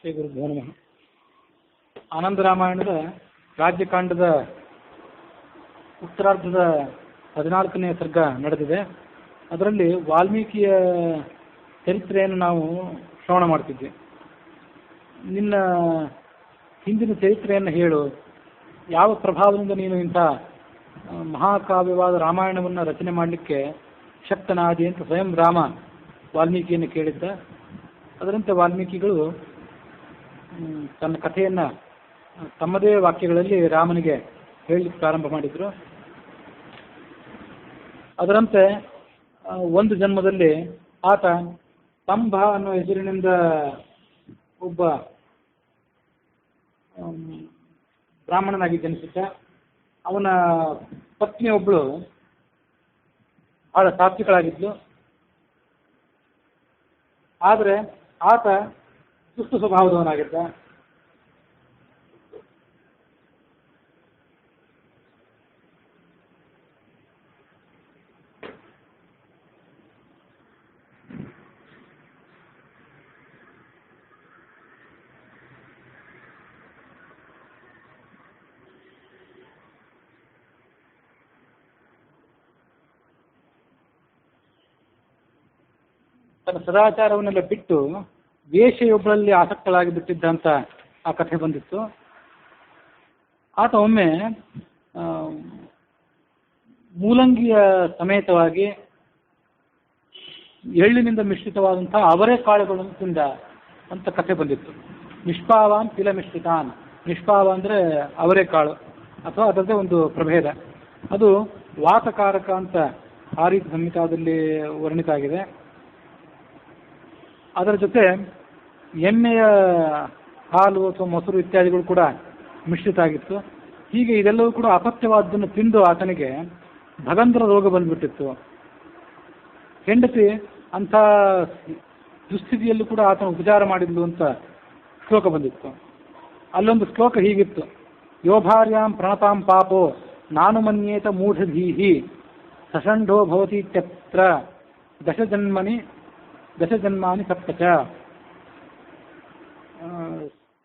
ಶ್ರೀ ಗುರುಭ್ಯೋ ನಮಃ. ಆನಂದ ರಾಮಾಯಣದ ರಾಜ್ಯಕಾಂಡದ ಉತ್ತರಾರ್ಧದ 14ನೇ ಸರ್ಗ ನಡೆದಿದೆ. ಅದರಲ್ಲಿ ವಾಲ್ಮೀಕಿಯ ಚರಿತ್ರೆಯನ್ನು ನಾವು ಶ್ರವಣ ಮಾಡ್ತಿದ್ವಿ. ನಿನ್ನ ಹಿಂದಿನ ಚರಿತ್ರೆಯನ್ನು ಹೇಳು, ಯಾವ ಪ್ರಭಾವದಿಂದ ನೀನು ಇಂಥ ಮಹಾಕಾವ್ಯವಾದ ರಾಮಾಯಣವನ್ನು ರಚನೆ ಮಾಡಲಿಕ್ಕೆ ಶಕ್ತನಾದಿ ಅಂತ ಸ್ವಯಂ ರಾಮ ವಾಲ್ಮೀಕಿಯನ್ನು ಕೇಳಿದ್ದ. ಅದರಂತೆ ವಾಲ್ಮೀಕಿಗಳು ತನ್ನ ಕಥೆಯನ್ನು ತಮ್ಮದೇ ವಾಕ್ಯಗಳಲ್ಲಿ ರಾಮನಿಗೆ ಹೇಳಲಿಕ್ಕೆ ಪ್ರಾರಂಭ ಮಾಡಿದರು. ಅದರಂತೆ ಒಂದು ಜನ್ಮದಲ್ಲಿ ಆತ ಸ್ತಂಭ ಅನ್ನೋ ಹೆಸರಿನಿಂದ ಒಬ್ಬ ಬ್ರಾಹ್ಮಣನಾಗಿ ಜನಿಸಿದ್ದ. ಅವನ ಪತ್ನಿ ಒಬ್ಬಳು ಬಹಳ ಸಾತ್ವಿಕಳಾಗಿದ್ಲು. ಆದರೆ ಆತ ದುಷ್ಟ ಸ್ವಭಾವದವನಾಗಿದ್ದ. ತನ್ನ ಸದಾಚಾರವನ್ನೆಲ್ಲ ಬಿಟ್ಟು ವೇಶ್ಯೆಯೊಬ್ಬಳಲ್ಲಿ ಆಸಕ್ತಳಾಗಿ ಬಿಟ್ಟಿದ್ದ ಅಂತ ಆ ಕಥೆ ಬಂದಿತ್ತು. ಆತ ಒಮ್ಮೆ ಮೂಲಂಗಿಯ ಸಮೇತವಾಗಿ ಎಳ್ಳಿನಿಂದ ಮಿಶ್ರಿತವಾದಂತಹ ಅವರೇ ಕಾಳುಗಳನ್ನು ತಿಂದ ಅಂತ ಕಥೆ ಬಂದಿತ್ತು. ನಿಷ್ಪಾವಾನ್ ತಿಲ ಮಿಶ್ರಿತಾನ್. ನಿಷ್ಪಾವ ಅಂದರೆ ಅವರೇ ಕಾಳು ಅಥವಾ ಅದರದ್ದೇ ಒಂದು ಪ್ರಭೇದ. ಅದು ವಾತಕಾರಕ ಅಂತ ಆರೀತ ಸಂಹಿತಾದಲ್ಲಿ ವರ್ಣಿತ ಆಗಿದೆ. ಅದರ ಜೊತೆ ಎಮ್ಮೆಯ ಹಾಲು ಅಥವಾ ಮೊಸರು ಇತ್ಯಾದಿಗಳು ಕೂಡ ಮಿಶ್ರಿತ ಆಗಿತ್ತು. ಹೀಗೆ ಇದೆಲ್ಲವೂ ಕೂಡ ಅಪಥ್ಯವಾದ್ದನ್ನು ತಿಂದು ಆತನಿಗೆ ಭಗಂದ್ರ ರೋಗ ಬಂದುಬಿಟ್ಟಿತ್ತು. ಹೆಂಡತಿ ಅಂಥ ದುಸ್ಥಿತಿಯಲ್ಲೂ ಕೂಡ ಆತನ ಉಪಚಾರ ಮಾಡಿದ್ಲು ಅಂತ ಶ್ಲೋಕ ಬಂದಿತ್ತು. ಅಲ್ಲೊಂದು ಶ್ಲೋಕ ಹೀಗಿತ್ತು: ಯೋಭಾರ್ಯಾಂ ಪ್ರಣತಾಂ ಪಾಪೋ ನಾನು ಮನ್ಯೇತ ಮೂಢಧೀಹಿ ಸಷಂಢೋ ಭವತೀತ್ಯತ್ರ ದಶಜನ್ಮಾನಿ ಸಪ್ತಚ.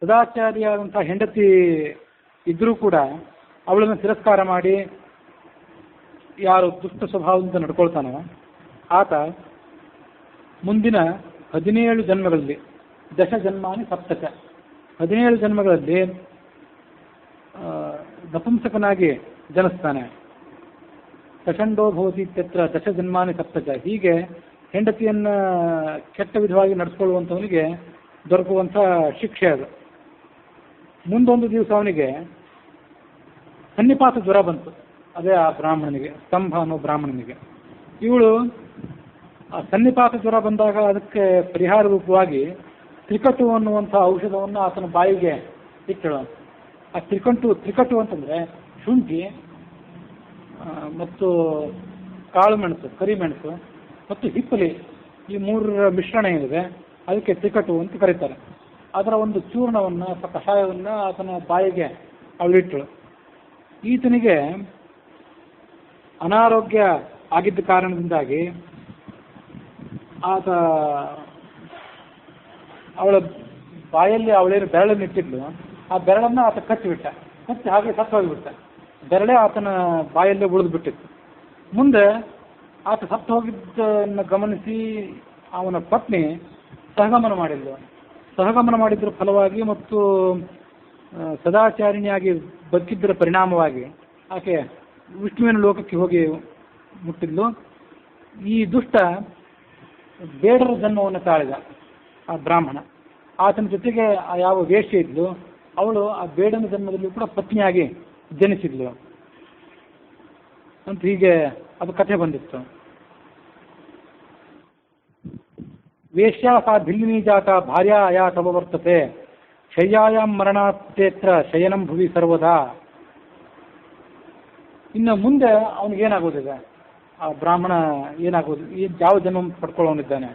ಸದಾಚಾರಿಯಾದಂಥ ಹೆಂಡತಿ ಇದ್ರೂ ಕೂಡ ಅವಳನ್ನು ತಿರಸ್ಕಾರ ಮಾಡಿ ಯಾರು ದುಷ್ಟ ಸ್ವಭಾವದಿಂದ ನಡ್ಕೊಳ್ತಾನೋ ಆತ ಮುಂದಿನ 17 ಜನ್ಮಗಳಲ್ಲಿ ದಶಜನ್ಮಾನಿ ಸಪ್ತಚ 17 ಜನ್ಮಗಳಲ್ಲಿ ನಪುಂಸಕನಾಗಿ ಜನಿಸ್ತಾನೆ. ಸಷಂಡೋ ಭವತಿ ಇತ್ಯತ್ರ ದಶಜನ್ಮಾನಿ ಸಪ್ತಚ. ಹೀಗೆ ಹೆಂಡತಿಯನ್ನು ಕೆಟ್ಟ ವಿಧವಾಗಿ ನಡೆಸ್ಕೊಳ್ಳುವಂಥವನಿಗೆ ದೊರಕುವಂಥ ಶಿಕ್ಷೆ ಅದು. ಮುಂದೊಂದು ದಿವಸ ಅವನಿಗೆ ಸನ್ನಿಪಾತ ಜ್ವರ ಬಂತು. ಅದೇ ಆ ಬ್ರಾಹ್ಮಣನಿಗೆ, ಸ್ತಂಭ ಅನ್ನೋ ಬ್ರಾಹ್ಮಣನಿಗೆ. ಇವಳು ಆ ಸನ್ನಿಪಾತ ಜ್ವರ ಬಂದಾಗ ಅದಕ್ಕೆ ಪರಿಹಾರ ರೂಪವಾಗಿ ತ್ರಿಕಟು ಅನ್ನುವಂಥ ಔಷಧವನ್ನು ಆತನ ಬಾಯಿಗೆ ಇಟ್ಟಳು. ಆ ತ್ರಿಕಟು ಅಂತಂದರೆ ಶುಂಠಿ ಮತ್ತು ಕಾಳು ಮೆಣಸು, ಕರಿಮೆಣಸು ಮತ್ತು ಹಿಪ್ಪಲಿ, ಈ 3 ಮಿಶ್ರಣ ಏನಿದೆ ಅದಕ್ಕೆ ತ್ರಿಕಟು ಅಂತ ಕರೀತಾರೆ. ಅದರ ಒಂದು ಚೂರ್ಣವನ್ನು ಅಥವಾ ಕಷಾಯವನ್ನು ಆತನ ಬಾಯಿಗೆ ಅವಳಿಟ್ಟಳು. ಈತನಿಗೆ ಅನಾರೋಗ್ಯ ಆಗಿದ್ದ ಕಾರಣದಿಂದಾಗಿ ಆತ ಅವಳ ಬಾಯಲ್ಲಿ ಅವಳೇನು ಬೆರಳನ್ನು ಇಟ್ಟಿದ್ಲು, ಆ ಬೆರಳನ್ನು ಆತ ಕಚ್ಚಿ ಹಾಗೆ ಸತ್ತು ಹೋಗಿಬಿಟ್ಟ. ಬೆರಳೇ ಆತನ ಬಾಯಲ್ಲೇ ಉಳಿದು ಬಿಟ್ಟಿತ್ತು. ಮುಂದೆ ಆತ ಸತ್ತು ಹೋಗಿದ್ದನ್ನು ಗಮನಿಸಿ ಅವನ ಪತ್ನಿ ಸಹಗಮನ ಮಾಡಿದ್ರ ಫಲವಾಗಿ ಮತ್ತು ಸದಾಚಾರಿಣಿಯಾಗಿ ಬದುಕಿದ್ದರ ಪರಿಣಾಮವಾಗಿ ಆಕೆ ವಿಷ್ಣುವಿನ ಲೋಕಕ್ಕೆ ಹೋಗಿ ಮುಟ್ಟಿದ್ಲು. ಈ ದುಷ್ಟ ಬೇಡರ ಜನ್ಮವನ್ನು ತಾಳಿದ ಆ ಬ್ರಾಹ್ಮಣ. ಆತನ ಜೊತೆಗೆ ಆ ಯಾವ ವೇಶ್ಯೆ ಇದ್ಲು ಅವಳು ಆ ಬೇಡನ ಜನ್ಮದಲ್ಲಿ ಕೂಡ ಪತ್ನಿಯಾಗಿ ಜನಿಸಿದ್ಲು ಅಂತ ಹೀಗೆ ಅದು ಕಥೆ ಬಂದಿತ್ತು. ವೇಶ್ಯಾ ಸಾ ಭಿಲ್ಲಿನಿ ಜಾತ ಭಾರ್ಯಾ ಅಯಾ ತವವರ್ತತೆ ಶಯ್ಯಾಯಾಂ ಮರಣಾತ್ತೇತ್ರ ಶಯನಂ ಭುವಿ ಸರ್ವದಾ. ಇನ್ನು ಮುಂದೆ ಅವನಿಗೇನಾಗೋದಿದೆ, ಆ ಬ್ರಾಹ್ಮಣ ಏನಾಗೋದು, ಯಾವ ಜನ್ಮ ಪಡ್ಕೊಳ್ಳೋನಿದ್ದಾನೆ?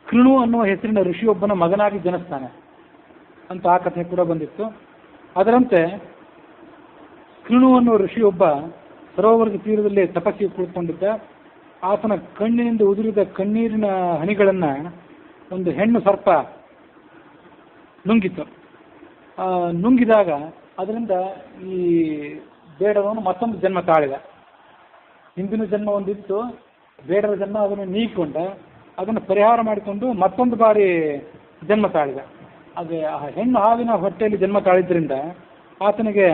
ಕೃಣು ಅನ್ನುವ ಹೆಸರಿನ ಋಷಿಯೊಬ್ಬನ ಮಗನಾಗಿ ಜನಿಸ್ತಾನೆ ಅಂತ ಆ ಕಥೆ ಕೂಡ ಬಂದಿತ್ತು. ಅದರಂತೆ ಕೃಣು ಅನ್ನುವ ಋಷಿಯೊಬ್ಬ ಸರೋವರದ ತೀರದಲ್ಲಿ ತಪಸ್ಸಿಗೆ ಕುಳಿತುಕೊಂಡಿದ್ದ. ಆತನ ಕಣ್ಣಿನಿಂದ ಉದುರಿದ ಕಣ್ಣೀರಿನ ಹನಿಗಳನ್ನು ಒಂದು ಹೆಣ್ಣು ಸರ್ಪ ನುಂಗಿತು. ನುಂಗಿದಾಗ ಅದರಿಂದ ಈ ಬೇಡರವನು ಮತ್ತೊಂದು ಜನ್ಮ ತಾಳಿದ. ಹಿಂದಿನ ಜನ್ಮ ಒಂದಿತ್ತು, ಬೇಡರ ಜನ್ಮ, ಅದನ್ನು ನೀಗಿಕೊಂಡ, ಅದನ್ನು ಪರಿಹಾರ ಮಾಡಿಕೊಂಡು ಮತ್ತೊಂದು ಬಾರಿ ಜನ್ಮ ತಾಳಿದ. ಅದೇ ಆ ಹೆಣ್ಣು ಹಾವಿನ ಹೊಟ್ಟೆಯಲ್ಲಿ ಜನ್ಮ ತಾಳಿದ್ರಿಂದ ಆತನಿಗೆ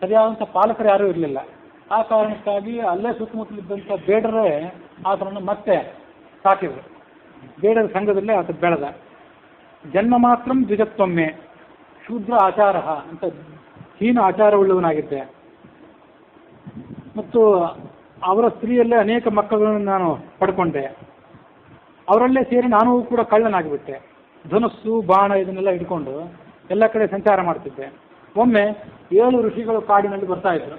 ಸರಿಯಾದಂಥ ಪಾಲಕರು ಯಾರೂ ಇರಲಿಲ್ಲ. ಆ ಕಾರಣಕ್ಕಾಗಿ ಅಲ್ಲೇ ಸುತ್ತಮುತ್ತಲಿದ್ದಂಥ ಬೇಡರೇ ಆತನನ್ನು ಮತ್ತೆ ಸಾಕಿದರು. ಬೇಡರ ಸಂಘದಲ್ಲೇ ಆತ ಬೆಳೆದ. ಜನ್ಮ ಮಾತ್ರ ದ್ವಿಜತ್ವಮ್ಮೆ ಶೂದ್ರ ಆಚಾರ ಅಂತ ಹೀನ ಆಚಾರವುಳ್ಳವನಾಗಿದ್ದೆ. ಮತ್ತು ಅವರ ಸ್ತ್ರೀಯಲ್ಲೇ ಅನೇಕ ಮಕ್ಕಳನ್ನು ನಾನು ಪಡ್ಕೊಂಡೆ. ಅವರಲ್ಲೇ ಸೇರಿ ನಾನು ಕೂಡ ಕಳ್ಳನಾಗಿಬಿಟ್ಟೆ. ಧನುಸ್ಸು ಬಾಣ ಇದನ್ನೆಲ್ಲ ಇಟ್ಕೊಂಡು ಎಲ್ಲ ಕಡೆ ಸಂಚಾರ ಮಾಡ್ತಿದ್ದೆ. ಒಮ್ಮೆ 7 ಋಷಿಗಳು ಕಾಡಿನಲ್ಲಿ ಬರ್ತಾ ಇದ್ರು.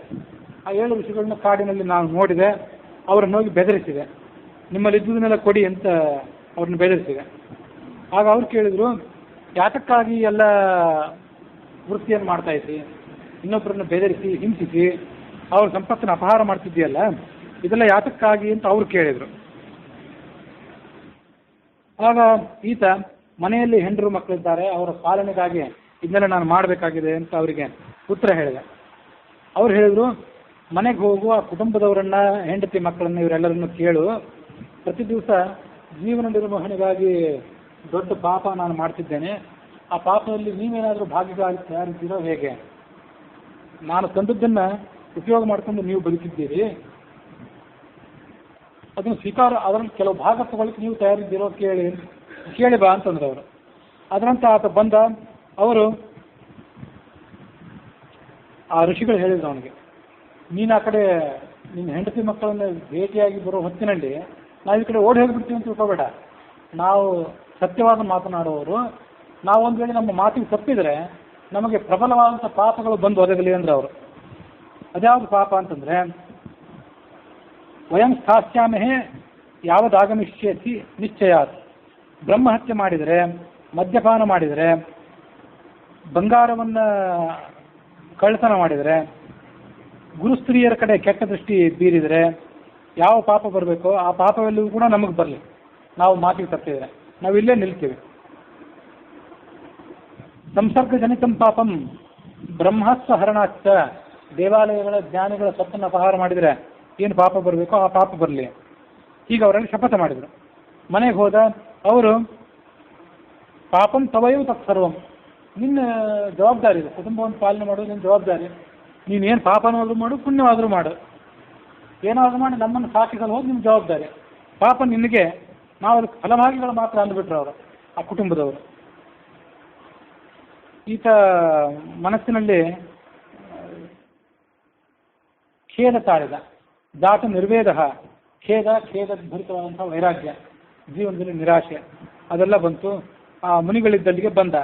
ಆ 7 ಋಷಿಗಳನ್ನ ಕಾಡಿನಲ್ಲಿ ನಾನು ನೋಡಿದೆ. ಅವರನ್ನು ಹೋಗಿ ಬೆದರಿಸಿದೆ. ನಿಮ್ಮಲ್ಲಿ ಇದ್ದುದನ್ನೆಲ್ಲ ಕೊಡಿ ಅಂತ ಅವ್ರನ್ನ ಬೆದರಿಸಿದೆ. ಆಗ ಅವ್ರು ಕೇಳಿದ್ರು, ಯಾತಕ್ಕಾಗಿ ಎಲ್ಲ ವೃತ್ತಿಯನ್ನು ಮಾಡ್ತಾ ಇದ್ದಿ, ಇನ್ನೊಬ್ಬರನ್ನು ಬೆದರಿಸಿ ಹಿಂಸಿಸಿ ಅವ್ರ ಸಂಪತ್ತನ್ನು ಅಪಹಾರ ಮಾಡ್ತಿದ್ದೀಯಲ್ಲ, ಇದೆಲ್ಲ ಯಾತಕ್ಕಾಗಿ ಅಂತ ಅವ್ರು ಕೇಳಿದರು. ಆಗ ಈತ ಮನೆಯಲ್ಲಿ ಹೆಂಡರು ಮಕ್ಕಳಿದ್ದಾರೆ, ಅವರ ಪಾಲನೆಗಾಗಿ ಇದನ್ನೆಲ್ಲ ನಾನು ಮಾಡಬೇಕಾಗಿದೆ ಅಂತ ಅವರಿಗೆ ಉತ್ತರ ಹೇಳಿದೆ. ಅವ್ರು ಹೇಳಿದರು, ಮನೆಗೆ ಹೋಗುವ ಕುಟುಂಬದವರನ್ನ, ಹೆಂಡತಿ ಮಕ್ಕಳನ್ನು, ಇವರೆಲ್ಲರನ್ನು ಕೇಳು. ಪ್ರತಿ ದಿವಸ ಜೀವನ ನಿರ್ವಹಣೆಗಾಗಿ ದೊಡ್ಡ ಪಾಪ ನಾನು ಮಾಡ್ತಿದ್ದೇನೆ. ಆ ಪಾಪದಲ್ಲಿ ನೀವೇನಾದರೂ ಭಾಗಿಯಾಗಿ ತಯಾರಿದ್ದೀರೋ ಹೇಗೆ? ನಾನು ತಂದದ್ದನ್ನು ಉಪಯೋಗ ಮಾಡಿಕೊಂಡು ನೀವು ಬದುಕಿದ್ದೀರಿ, ಅದನ್ನು ಸ್ವೀಕಾರ, ಅದರಲ್ಲಿ ಕೆಲವು ಭಾಗ ತಗೊಳ್ಳಿಕ್ಕೆ ನೀವು ತಯಾರಿದ್ದೀರೋ ಕೇಳಿ ಬಾ ಅಂತಂದ್ರು ಅವರು. ಅದರಂತೆ ಆತ ಬಂದ. ಅವರು ಆ ಋಷಿಗಳು ಹೇಳಿದ್ರು ಅವನಿಗೆ, ನೀನು ಆ ಕಡೆ ನಿನ್ನ ಹೆಂಡತಿ ಮಕ್ಕಳನ್ನ ಭೇಟಿಯಾಗಿ ಬರೋ ಹೊತ್ತಿನಲ್ಲಿ ನಾವು ಈ ಕಡೆ ಓಡಿ ಹೋಗಿಬಿಡ್ತೀವಿ ಅಂತ ತಿಳ್ಕೊಬೇಡ. ನಾವು ಸತ್ಯವಾದ ಮಾತನಾಡುವವರು. ನಾವೊಂದು ವೇಳೆ ನಮ್ಮ ಮಾತಿಗೆ ತಪ್ಪಿದರೆ ನಮಗೆ ಪ್ರಬಲವಾದಂಥ ಪಾಪಗಳು ಬಂದು ಒದಗಲಿ ಅಂದ್ರೆ ಅವರು. ಅದ್ಯಾವುದು ಪಾಪ ಅಂತಂದರೆ, ವಯಂ ಸ್ಥಾಸ್ಯಾಮಹೇ ಯಾವದಾಗಮಿಷ್ಯತಿ ನಿಶ್ಚಯಾತ್. ಬ್ರಹ್ಮಹತ್ಯೆ ಮಾಡಿದರೆ, ಮದ್ಯಪಾನ ಮಾಡಿದರೆ, ಬಂಗಾರವನ್ನು ಕಳ್ಳತನ ಮಾಡಿದರೆ, ಗುರುಸ್ತ್ರೀಯರ ಕಡೆ ಕೆಟ್ಟ ದೃಷ್ಟಿ ಬೀರಿದರೆ ಯಾವ ಪಾಪ ಬರಬೇಕೋ ಆ ಪಾಪವೆಲ್ಲವೂ ಕೂಡ ನಮಗೆ ಬರಲಿ. ನಾವು ಮಾತಿಗೆ ತಪ್ಪಿದರೆ ನಾವು ಇಲ್ಲೇ ನಿಲ್ತೀವಿ. ಸಂಸರ್ಗಜನಿತಂ ಪಾಪಂ ಬ್ರಹ್ಮಸ್ವ ಹರಣಾಚ್ಚ. ದೇವಾಲಯಗಳ ಜ್ಞಾನಿಗಳ ಸತ್ತನ್ನು ಅಪಹಾರ ಮಾಡಿದರೆ ಏನು ಪಾಪ ಬರಬೇಕೋ ಆ ಪಾಪ ಬರಲಿ. ಈಗ ಅವರಲ್ಲಿ ಶಪಥ ಮಾಡಿದರು. ಮನೆಗೆ ಹೋದ. ಅವರು, ಪಾಪಂ ತವಯು ತತ್ಸರ್ವಂ, ನಿನ್ನ ಜವಾಬ್ದಾರಿ ಇದೆ, ಕುಟುಂಬವನ್ನು ಪಾಲನೆ ಮಾಡೋದು ನಿನ್ನ ಜವಾಬ್ದಾರಿ. ನೀನೇನು ಪಾಪನಾದರೂ ಮಾಡು, ಪುಣ್ಯವಾದರೂ ಮಾಡು, ಏನಾದರೂ ಮಾಡಿ ನಮ್ಮನ್ನು ಸಾಕಿಸಲು ಹೋಗಿ ನಿಮ್ಮ ಜವಾಬ್ದಾರಿ. ಪಾಪ ನಿನಗೆ, ನಾವು ಅದಕ್ಕೆ ಫಲಭಾಗಿಗಳು ಮಾತ್ರ ಅಂದ್ಬಿಟ್ರು ಅವರು, ಆ ಕುಟುಂಬದವರು. ಈತ ಮನಸ್ಸಿನಲ್ಲಿ ಖೇದ ತಾಳಿದ. ಜಾತ ನಿರ್ವೇದ, ಖೇದಭರಿತವಾದಂಥ ವೈರಾಗ್ಯ, ಜೀವನದಲ್ಲಿ ನಿರಾಶೆ ಅದೆಲ್ಲ ಬಂತು. ಆ ಮುನಿಗಳಿದ್ದಲ್ಲಿಗೆ ಬಂದ.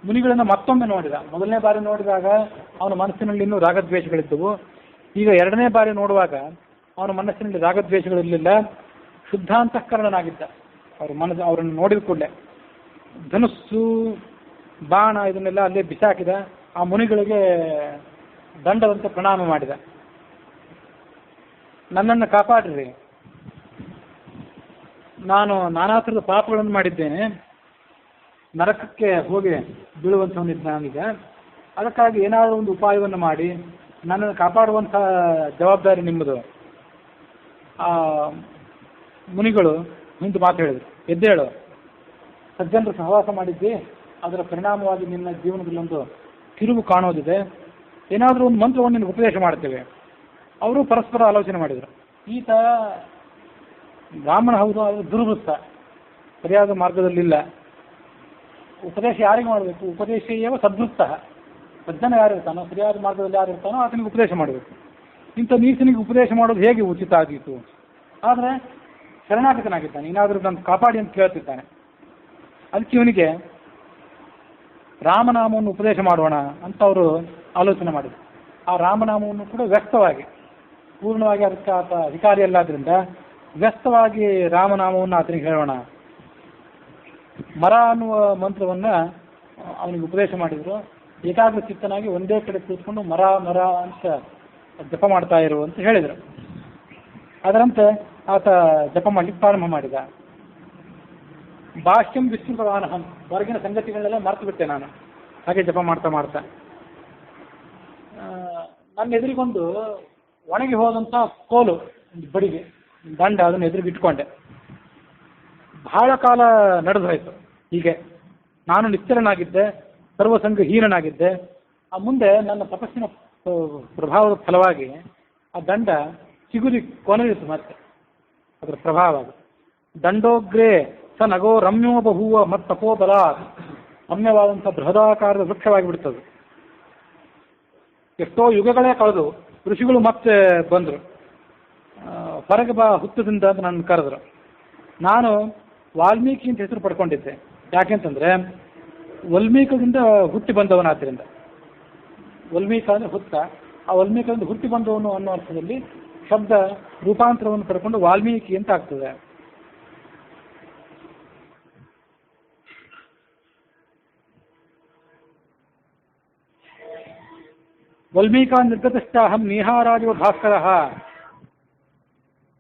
ಮುನಿಗಳನ್ನು ಮತ್ತೊಮ್ಮೆ ನೋಡಿದ. ಮೊದಲನೇ ಬಾರಿ ನೋಡಿದಾಗ ಅವನ ಮನಸ್ಸಿನಲ್ಲಿ ಇನ್ನೂ ರಾಗದ್ವೇಷಗಳಿದ್ದವು. ಈಗ 2ನೇ ಬಾರಿ ನೋಡುವಾಗ ಅವನ ಮನಸ್ಸಿನಲ್ಲಿ ರಾಗದ್ವೇಷಗಳಿರಲಿಲ್ಲ. ಶುದ್ಧಾಂತಃಕರಣನಾಗಿದ್ದ. ಅವರನ್ನು ನೋಡಿದ ಕೂಡಲೇ ಧನುಸ್ಸು ಬಾಣ ಇದನ್ನೆಲ್ಲ ಅಲ್ಲೇ ಬಿಸಾಕಿದ. ಆ ಮುನಿಗಳಿಗೆ ದಂಡದಂತೆ ಪ್ರಣಾಮ ಮಾಡಿದ. ನನ್ನನ್ನು ಕಾಪಾಡ್ರಿ, ನಾನು ನಾನಾ ಥರದ ಪಾಪಗಳನ್ನು ಮಾಡಿದ್ದೇನೆ, ನರಕಕ್ಕೆ ಹೋಗಿ ಬೀಳುವಂಥವನಿದ್ದ ನಾನೀಗ. ಅದಕ್ಕಾಗಿ ಏನಾದರೂ ಒಂದು ಉಪಾಯವನ್ನು ಮಾಡಿ ನನ್ನನ್ನು ಕಾಪಾಡುವಂಥ ಜವಾಬ್ದಾರಿ ನಿಮ್ಮದು. ಆ ಮುನಿಗಳು ನಿಂತು ಮಾತು ಹೇಳಿದರು, ಎದ್ದೇಳು, ಸಜ್ಜನರು ಸಹವಾಸ ಮಾಡಿದ್ದಿ, ಅದರ ಪರಿಣಾಮವಾಗಿ ನಿನ್ನ ಜೀವನದಲ್ಲೊಂದು ತಿರುವು ಕಾಣೋದಿದೆ, ಏನಾದರೂ ಒಂದು ಮಂತ್ರವನ್ನು ನಿನಗೆ ಉಪದೇಶ ಮಾಡ್ತೇವೆ. ಅವರು ಪರಸ್ಪರ ಆಲೋಚನೆ ಮಾಡಿದರು. ಈತ ಬ್ರಾಹ್ಮಣ ಹೌದು, ಅದು ದುರ್ವೃತ್ತ, ಸರಿಯಾದ ಮಾರ್ಗದಲ್ಲಿಲ್ಲ. ಉಪದೇಶ ಯಾರಿಗೆ ಮಾಡಬೇಕು? ಉಪದೇಶೇಯವ ಸದ್ವೃತ್ತ. ಸಜ್ಜನ ಯಾರಿರ್ತಾನೋ, ಸರಿಯಾದ ಮಾರ್ಗದಲ್ಲಿ ಯಾರಿರ್ತಾನೋ ಆತನಿಗೆ ಉಪದೇಶ ಮಾಡಬೇಕು. ಇಂಥ ನೀಚನಿಗೆ ಉಪದೇಶ ಮಾಡೋದು ಹೇಗೆ ಉಚಿತ ಆಗಿತ್ತು? ಆದರೆ ಶರಣಾಗತನಾಗಿದ್ದಾನೆ, ಏನಾದರೂ ನಾನು ಕಾಪಾಡಿ ಅಂತ ಕೇಳ್ತಿದ್ದಾನೆ. ಅದಕ್ಕೆ ಇವನಿಗೆ ರಾಮನಾಮವನ್ನು ಉಪದೇಶ ಮಾಡೋಣ ಅಂತ ಅವರು ಆಲೋಚನೆ ಮಾಡಿದರು. ಆ ರಾಮನಾಮವನ್ನು ಕೂಡ ವ್ಯಕ್ತವಾಗಿ, ಪೂರ್ಣವಾಗಿ ಅದಕ್ಕೆ ಆತ ಅಧಿಕಾರಿ ಅಲ್ಲಾದ್ರಿಂದ ವ್ಯಕ್ತವಾಗಿ ರಾಮನಾಮವನ್ನು ಆತನಿಗೆ ಹೇಳೋಣ. ಮರ ಅನ್ನುವ ಮಂತ್ರವನ್ನು ಅವನಿಗೆ ಉಪದೇಶ ಮಾಡಿದರು. ಏಕಾಗ್ರ ಚಿತ್ತನಾಗಿ ಒಂದೇ ಕಡೆ ಕೂತ್ಕೊಂಡು ಮರ ಮರ ಅಂತ ಜಪ ಮಾಡ್ತಾ ಇರು ಅಂತ ಹೇಳಿದರು. ಅದರಂತೆ ಆತ ಜಪ ಮಾಡಲಿಕ್ಕೆ ಪ್ರಾರಂಭ ಮಾಡಿದ. ಭಾಷ್ಯಂ ವಿಸ್ಮೃತವಾನಹಂ, ಹೊರಗಿನ ಸಂಗತಿಗಳನ್ನೆಲ್ಲ ಮರೆತು ಬಿಟ್ಟೆ ನಾನು ಹಾಗೆ ಜಪ ಮಾಡ್ತಾ ಮಾಡ್ತಾ. ನನ್ನ ಎದುರಿಗೊಂದು ಒಣಗಿ ಹೋದಂಥ ಕೋಲು ಬಡಿಗೆ ದಂಡ, ಅದನ್ನು ಎದುರಿಗೆ ಇಟ್ಕೊಂಡೆ. ಬಹಳ ಕಾಲ ನಡೆದೋಯ್ತು ಹೀಗೆ. ನಾನು ನಿಶ್ಚಲನಾಗಿದ್ದೆ, ಸರ್ವಸಂಗಹೀನನಾಗಿದ್ದೆ. ಆ ಮುಂದೆ ನನ್ನ ತಪಸ್ಸಿನ ಪ್ರಭಾವದ ಫಲವಾಗಿ ಆ ದಂಡ ಚಿಗುರಿ ಕೊನೆಯಿತು. ಮತ್ತೆ ಅದರ ಪ್ರಭಾವ ಅದು. ದಂಡೋಗ್ರೇ ಸ ನಗೋ ರಮ್ಯೋ ಬಹುವ ಮತ್ತಪೋಬಲ, ರಮ್ಯವಾದಂಥ ಬೃಹದಾಕಾರದ ವೃಕ್ಷವಾಗಿ ಬಿಡ್ತದೆ. ಎಷ್ಟೋ ಯುಗಗಳೇ ಕಳೆದು ಋಷಿಗಳು ಮತ್ತೆ ಬಂದರು. ಹೊರಗೆ ಬಾ ಹುತ್ತದಿಂದ ಅಂತ ನನ್ನ ಕರೆದ್ರು. ನಾನು ವಾಲ್ಮೀಕಿ ಅಂತ ಹೆಸರು ಪಡ್ಕೊಂಡಿದ್ದೆ. ಯಾಕೆಂತಂದರೆ ವಲ್ಮೀಕದಿಂದ ಹುಟ್ಟಿ ಬಂದವನಾದ್ದರಿಂದ. ವಲ್ಮೀಕ ಅಂದರೆ ಹುತ್ತ, ಆ ವಲ್ಮೀಕದಿಂದ ಹುಟ್ಟಿ ಬಂದವನು ಅನ್ನೋ ಅರ್ಥದಲ್ಲಿ ಶಬ್ದ ರೂಪಾಂತರವನ್ನು ಪಡ್ಕೊಂಡು ವಾಲ್ಮೀಕಿ ಅಂತ ಆಗ್ತದೆ. ವಲ್ಮೀಕ ನಿರ್ಗತಶ್ಚಾಹಂ ನೀಹಾರಾಜವ ಭಾಸ್ಕರ.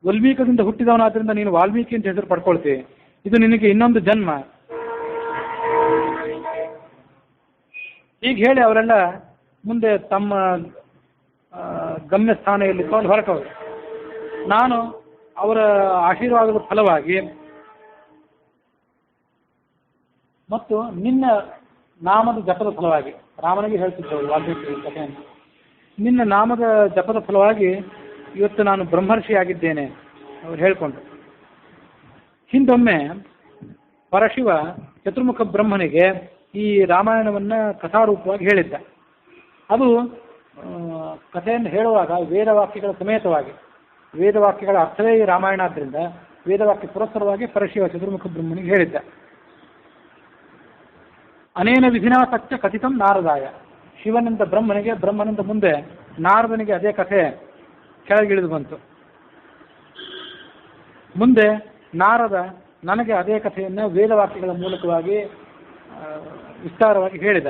ವಲ್ಮೀಕದಿಂದ ಹುಟ್ಟಿದವನಾದ್ರಿಂದ ನೀನು ವಾಲ್ಮೀಕಿ ಅಂತ ಹೆಸರು ಪಡ್ಕೊಳ್ತಿ. ಇದು ನಿನಗೆ ಇನ್ನೊಂದು ಜನ್ಮ. ಹೀಗೆ ಹೇಳಿ ಅವರೆಲ್ಲ ಮುಂದೆ ತಮ್ಮ ಗಮ್ಯ ಸ್ಥಾನ ಎಲ್ಲಿತ್ತು ಅಲ್ಲಿ ಹೊರಟವರು. ನಾನು ಅವರ ಆಶೀರ್ವಾದದ ಫಲವಾಗಿ ಮತ್ತು ನಿನ್ನ ನಾಮದ ಜಪದ ಫಲವಾಗಿ, ರಾಮನಿಗೆ ಹೇಳ್ತಿದ್ದವರು ವಾಲ್ಮೀಕಿ ಕಥೆಯನ್ನು, ನಿನ್ನ ನಾಮದ ಜಪದ ಫಲವಾಗಿ ಇವತ್ತು ನಾನು ಬ್ರಹ್ಮರ್ಷಿ ಆಗಿದ್ದೇನೆ ಅವ್ರು ಹೇಳ್ಕೊಂಡು. ಹಿಂದೊಮ್ಮೆ ಪರಶಿವ ಚತುರ್ಮುಖ ಬ್ರಹ್ಮನಿಗೆ ಈ ರಾಮಾಯಣವನ್ನು ಕಥಾರೂಪವಾಗಿ ಹೇಳಿದ್ದ. ಅದು ಕಥೆಯನ್ನು ಹೇಳುವಾಗ ವೇದವಾಕ್ಯಗಳ ಸಮೇತವಾಗಿ, ವೇದವಾಕ್ಯಗಳ ಅರ್ಥವೇ ಈ ರಾಮಾಯಣ ಆದ್ದರಿಂದ ವೇದವಾಕ್ಯ ಪುರಸ್ಸರವಾಗಿ ಪರಶಿವ ಚತುರ್ಮುಖ ಬ್ರಹ್ಮನಿಗೆ ಹೇಳಿದ್ದ. ಅನೇನ ವಿಧಿನಾ ಸತ್ಯ ಕಥಿತಂ ನಾರದಾಯ. ಶಿವನಿಂದ ಬ್ರಹ್ಮನಿಗೆ, ಬ್ರಹ್ಮನಿಂದ ಮುಂದೆ ನಾರದನಿಗೆ ಅದೇ ಕಥೆ ಕೆಳಗಿಳಿದು ಬಂತು. ಮುಂದೆ ನಾರದ ನನಗೆ ಅದೇ ಕಥೆಯನ್ನು ವೇದವಾಕ್ಯಗಳ ಮೂಲಕವಾಗಿ ವಿಸ್ತಾರವಾಗಿ ಹೇಳಿದ.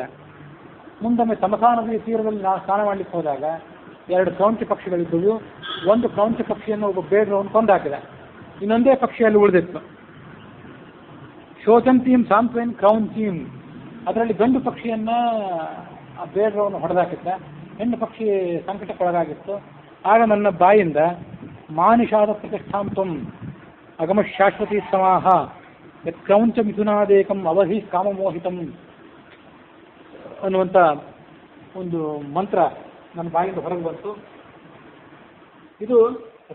ಮುಂದೊಮ್ಮೆ ತಮಸಾ ನದಿಯ ತೀರದಲ್ಲಿ ನಾವು ಸ್ನಾನ ಮಾಡಲಿಕ್ಕೆ ಹೋದಾಗ 2 ಕ್ರೌಂಚ ಪಕ್ಷಿಗಳಿದ್ದವು. ಒಂದು ಕ್ರೌಂಚ ಪಕ್ಷಿಯನ್ನು ಒಬ್ಬ ಬೇಡರವನ್ನು ಕೊಂದಾಕಿದ, ಇನ್ನೊಂದೇ ಪಕ್ಷಿಯಲ್ಲಿ ಉಳಿದಿತ್ತು. ಶೋಚಂತೀಂ ಸಾಂತ್ವೇನ್ ಕ್ರೌಂಚೀಂ, ಅದರಲ್ಲಿ ಗಂಡು ಪಕ್ಷಿಯನ್ನು ಆ ಬೇಡರವನ್ನು ಹೊಡೆದಾಕಿದ್ದ, ಹೆಣ್ಣು ಪಕ್ಷಿ ಸಂಕಟಕ್ಕೊಳಗಾಗಿತ್ತು. ಆಗ ನನ್ನ ಬಾಯಿಂದ ಮಾನಿಷಾದ ಪ್ರತಿಷ್ಠಾಂತಂ ಅಗಮ ಶಾಶ್ವತಿ ಸಮಾಹ ಯತ್ ಕ್ರೌಂಚ ಮಿಥುನಾದೇಕಂ ಅವಧಿ ಕಾಮಮೋಹಿತಂ ಅನ್ನುವಂಥ ಒಂದು ಮಂತ್ರ ನನ್ನ ಬಾಯಿಂದ ಹೊರಗೆ ಬಂತು. ಇದು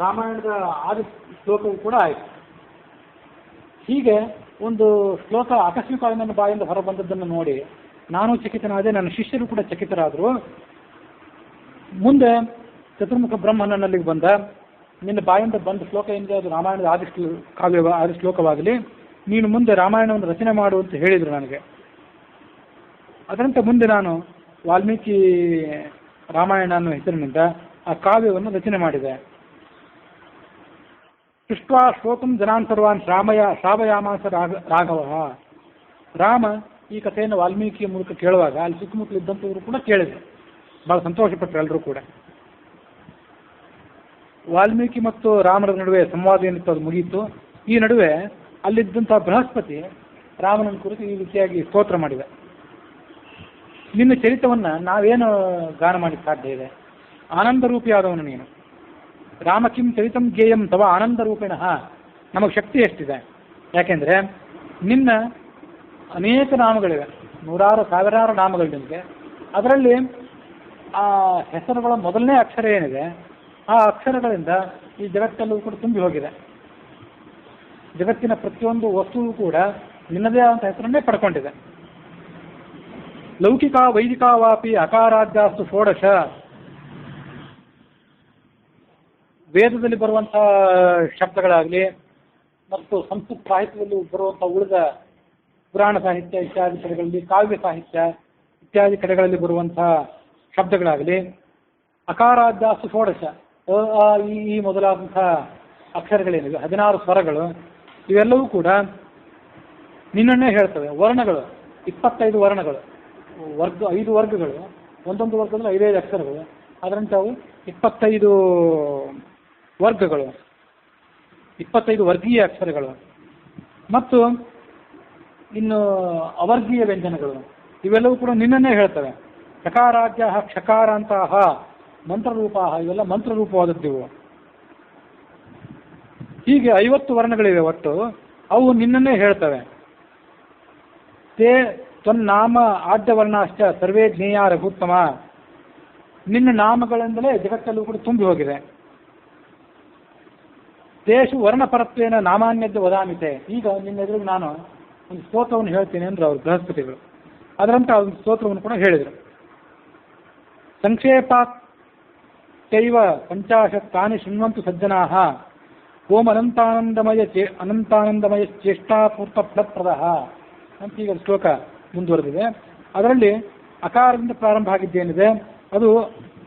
ರಾಮಾಯಣದ ಆದಿ ಶ್ಲೋಕವೂ ಕೂಡ ಆಯಿತು. ಹೀಗೆ ಒಂದು ಶ್ಲೋಕ ಆಕಸ್ಮಿಕವಾಗಿ ನನ್ನ ಬಾಯಿಂದ ಹೊರ ಬಂದದ್ದನ್ನು ನೋಡಿ ನಾನು ಚಕಿತನಾದೆ, ನನ್ನ ಶಿಷ್ಯರು ಕೂಡ ಚಕಿತರಾದರು. ಮುಂದೆ ಚತುರ್ಮುಖ ಬ್ರಹ್ಮ ನನ್ನಲ್ಲಿಗೆ ಬಂದ. ನಿನ್ನ ಬಾಯಿಂದ ಬಂದ ಶ್ಲೋಕ ಏನಿದೆ ಅದು ರಾಮಾಯಣದ ಆದಿ ಶ್ಲೋಕವಾಗಲಿ, ನೀನು ಮುಂದೆ ರಾಮಾಯಣವನ್ನು ರಚನೆ ಮಾಡು ಅಂತ ಹೇಳಿದರು ನನಗೆ. ಅದರಂತೆ ಮುಂದೆ ನಾನು ವಾಲ್ಮೀಕಿ ರಾಮಾಯಣ ಅನ್ನೋ ಹೆಸರಿನಿಂದ ಆ ಕಾವ್ಯವನ್ನು ರಚನೆ ಮಾಡಿದೆ. ಸೃಷ್ಟ್ವಾ ಶ್ರೋತಂ ಜನಾನ್ ಸರ್ವಾನ್ ಶ್ರಾವಯಾಮಾಸ ರಾಘವ. ರಾಮ ಈ ಕಥೆಯನ್ನು ವಾಲ್ಮೀಕಿಯ ಮೂಲಕ ಕೇಳುವಾಗ ಅಲ್ಲಿ ಸುತ್ತಮುತ್ತಲಿದ್ದಂಥವರು ಕೂಡ ಕೇಳಿದರು, ಬಹಳ ಸಂತೋಷಪಟ್ಟರು ಎಲ್ಲರೂ ಕೂಡ. ವಾಲ್ಮೀಕಿ ಮತ್ತು ರಾಮರ ನಡುವೆ ಸಂವಾದ ಏನಿತ್ತು ಅದು ಮುಗಿಯಿತು. ಈ ನಡುವೆ ಅಲ್ಲಿದ್ದಂಥ ಬೃಹಸ್ಪತಿ ರಾಮನನ್ನು ಕುರಿತು ಈ ರೀತಿಯಾಗಿ ಸ್ತೋತ್ರ ಮಾಡಿದ. ನಿನ್ನ ಚರಿತವನ್ನು ನಾವೇನು ಗಾನ ಮಾಡಲಿಕ್ಕೆ ಸಾಧ್ಯ ಇದೆ? ಆನಂದರೂಪಿಯಾದವನು ನೀನು. ರಾಮ ಕಿಂ ಚರಿತಂ ಗೇಯಂ ತವ ಆನಂದರೂಪಿಣ. ನಮಗೆ ಶಕ್ತಿ ಎಷ್ಟಿದೆ? ಯಾಕೆಂದರೆ ನಿನ್ನ ಅನೇಕ ನಾಮಗಳಿವೆ, ನೂರಾರು ಸಾವಿರಾರು ನಾಮಗಳು ನಿಮಗೆ. ಅದರಲ್ಲಿ ಆ ಹೆಸರುಗಳ ಮೊದಲನೇ ಅಕ್ಷರ ಏನಿದೆ ಆ ಅಕ್ಷರಗಳಿಂದ ಈ ಜಗತ್ತೆಲ್ಲವೂ ಕೂಡ ತುಂಬಿ ಹೋಗಿದೆ. ಜಗತ್ತಿನ ಪ್ರತಿಯೊಂದು ವಸ್ತುವು ಕೂಡ ನಿನ್ನದೇ ಆದಂಥ ಹೆಸರನ್ನೇ ಪಡ್ಕೊಂಡಿದೆ. ಲೌಕಿಕ ವೈದಿಕವಾಪಿ ಅಕಾರಾಧ್ಯಾಸ್ತು ಷೋಡಶ. ವೇದದಲ್ಲಿ ಬರುವಂಥ ಶಬ್ದಗಳಾಗಲಿ ಮತ್ತು ಸಂಸ್ಕೃತ ಸಾಹಿತ್ಯದಲ್ಲಿ ಬರುವಂಥ ಉಳಿದ ಪುರಾಣ ಸಾಹಿತ್ಯ ಇತ್ಯಾದಿ ಕಡೆಗಳಲ್ಲಿ, ಕಾವ್ಯ ಸಾಹಿತ್ಯ ಇತ್ಯಾದಿ ಕಡೆಗಳಲ್ಲಿ ಬರುವಂಥ ಶಬ್ದಗಳಾಗಲಿ ಅಕಾರಾಧ್ಯಾಸ್ತು ಷೋಡಶ, ಈ ಮೊದಲಾದಂಥ ಅಕ್ಷರಗಳೇನಿವೆ 16 ಸ್ವರಗಳು, ಇವೆಲ್ಲವೂ ಕೂಡ ನಿನ್ನನ್ನೇ ಹೇಳ್ತವೆ. ವರ್ಣಗಳು 25 ವರ್ಣಗಳು, 5 ವರ್ಗಗಳು, ಒಂದೊಂದು ವರ್ಗದಲ್ಲಿ 5 ಅಕ್ಷರಗಳು, ಅದರಂತೆ ಅವು 25 ವರ್ಗಗಳು, 25 ವರ್ಗೀಯ ಅಕ್ಷರಗಳು. ಮತ್ತು ಇನ್ನು ಅವರ್ಗೀಯ ವ್ಯಂಜನಗಳು ಇವೆಲ್ಲವೂ ಕೂಡ ನಿನ್ನನ್ನೇ ಹೇಳ್ತವೆ. ಚಕಾರಾಜ್ಯ ಕ್ಷಕಾರಾಂತಹ ಮಂತ್ರರೂಪ, ಇವೆಲ್ಲ ಮಂತ್ರರೂಪವಾದದ್ದಿವು. ಹೀಗೆ 50 ವರ್ಣಗಳಿವೆ ಒಟ್ಟು, ಅವು ನಿನ್ನನ್ನೇ ಹೇಳ್ತವೆ. ತೇ ತ್ವನ್ನಾಮ ಆದ್ಯವರ್ಣಾಶ್ಚ ಸರ್ವೇ ಜ್ಞೇಯ ರಘುತ್ತಮ. ನಿನ್ನ ನಾಮಗಳಿಂದಲೇ ಜಗತ್ತಲ್ಲೂ ಕೂಡ ತುಂಬಿ ಹೋಗಿದೆ. ತೇಷು ವರ್ಣಪರತ್ವೇನ ನಾಮಾನ್ಯದ್ದು ವದಾಮಿತೆ. ಈಗ ನಿನ್ನ ಎದುರಿಗೆ ನಾನು ಒಂದು ಸ್ತೋತ್ರವನ್ನು ಹೇಳ್ತೀನಿ ಅಂದ್ರೆ ಅವರು ಬೃಹಸ್ಪತಿಗಳು ಅದರಂತೆ ಆ ಒಂದು ಸ್ತೋತ್ರವನ್ನು ಕೂಡ ಹೇಳಿದರು. ಸಂಕ್ಷೇಪಾತ್ಯೈವ 50 ತಾನಿ ಶೃಣ್ವಂತು ಸಜ್ಜನಾಃ ಓಂ ಅನಂತಾನಂದಮಯ ಚೇಷ್ಟಾಪೂರ್ತ ಫಲಪ್ರದ ಅಂತ ಈಗ ಶ್ಲೋಕ ಮುಂದುವರೆದಿದೆ. ಅದರಲ್ಲಿ ಅಕಾರದಿಂದ ಪ್ರಾರಂಭ ಆಗಿದ್ದೇನಿದೆ ಅದು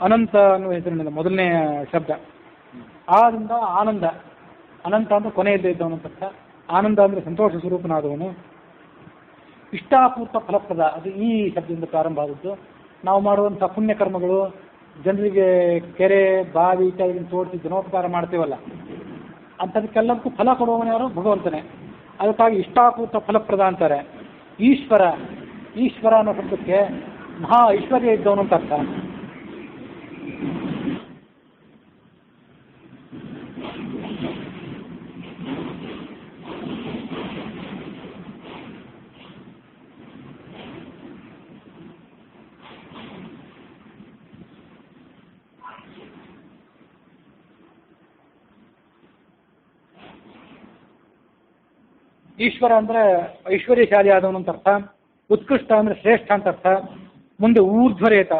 ಅನಂತ ಅನ್ನುವ ಹೆಸರಿನಿಂದ ಮೊದಲನೇ ಶಬ್ದ. ಆದಿಂದ ಆನಂದ, ಅನಂತ ಅಂದರೆ ಕೊನೆಯಲ್ಲೇ ಇದ್ದವನು ಅಂತ. ಆನಂದ ಅಂದರೆ ಸಂತೋಷ ಸ್ವರೂಪನಾದವನು. ಇಷ್ಟಾಪೂರ್ತ ಫಲಪ್ರದ, ಅದು ಈ ಶಬ್ದದಿಂದ ಪ್ರಾರಂಭ ಆದದ್ದು. ನಾವು ಮಾಡುವಂಥ ಪುಣ್ಯಕರ್ಮಗಳು, ಜನರಿಗೆ ಕೆರೆ ಬಾವಿ ಇತ್ಯಾದಿಗಳನ್ನು ತೋರಿಸಿ ಜನೋಪಕಾರ ಮಾಡ್ತೀವಲ್ಲ, ಅಂಥದಕ್ಕೆಲ್ಲದಕ್ಕೂ ಫಲ ಕೊಡುವವನು ಯಾರು? ಭಗವಂತನೇ. ಅದಕ್ಕಾಗಿ ಇಷ್ಟಾಪೂರ್ತ ಫಲಪ್ರದ ಅಂತಾರೆ. ಈಶ್ವರ, ಈಶ್ವರ ಅನ್ನೋ ಶಬ್ದಕ್ಕೆ ಮಹಾ ಐಶ್ವರ್ಯ ಇದ್ದವನು ಅಂತ ಅರ್ಥ. ಈಶ್ವರ ಅಂದರೆ ಐಶ್ವರ್ಯಶಾಲಿ ಆದವನು ಅಂತ ಅರ್ಥ. ಉತ್ಕೃಷ್ಟ ಅಂದರೆ ಶ್ರೇಷ್ಠ ಅಂತ ಅರ್ಥ. ಮುಂದೆ ಊರ್ಧ್ವರೇತ,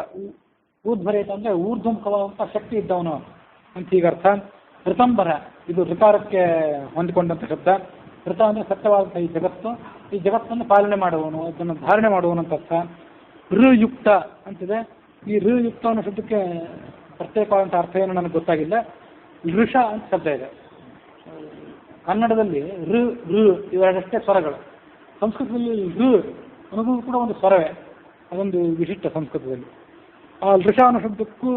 ಊರ್ಧ್ವರೇತ ಅಂದರೆ ಊರ್ಧ್ವಮುಖವಾದಂಥ ಶಕ್ತಿ ಇದ್ದವನು ಅಂತ ಈಗ ಅರ್ಥ. ಋತಂಬರ, ಇದು ಋಕಾರಕ್ಕೆ ಹೊಂದಿಕೊಂಡಂಥ ಶಬ್ದ. ಋತ ಅಂದರೆ ಸತ್ಯವಾದಂಥ ಈ ಜಗತ್ತು, ಈ ಜಗತ್ತನ್ನು ಪಾಲನೆ ಮಾಡುವವನು, ಅದನ್ನು ಧಾರಣೆ ಮಾಡುವವನು ಅಂತ ಅರ್ಥ. ಋಯುಕ್ತ ಅಂತಿದೆ. ಈ ಋಯುಕ್ತ ಅನ್ನೋ ಶಬ್ದಕ್ಕೆ ಪ್ರತ್ಯೇಕವಾದಂಥ ಅರ್ಥ ಏನು ನನಗೆ ಗೊತ್ತಾಗಿಲ್ಲ. ಋಷ ಅಂತ ಶಬ್ದ ಇದೆ ಕನ್ನಡದಲ್ಲಿ. ಋ ಋ ಇವೆರಡಷ್ಟೇ ಸ್ವರಗಳು. ಸಂಸ್ಕೃತದಲ್ಲಿ ಋ ಅನ್ನೋದು ಕೂಡ ಒಂದು ಸ್ವರವೇ, ಅದೊಂದು ವಿಶಿಷ್ಟ ಸಂಸ್ಕೃತದಲ್ಲಿ. ಆ ಋಷ ಅನ್ನೋ ಶಬ್ದಕ್ಕೂ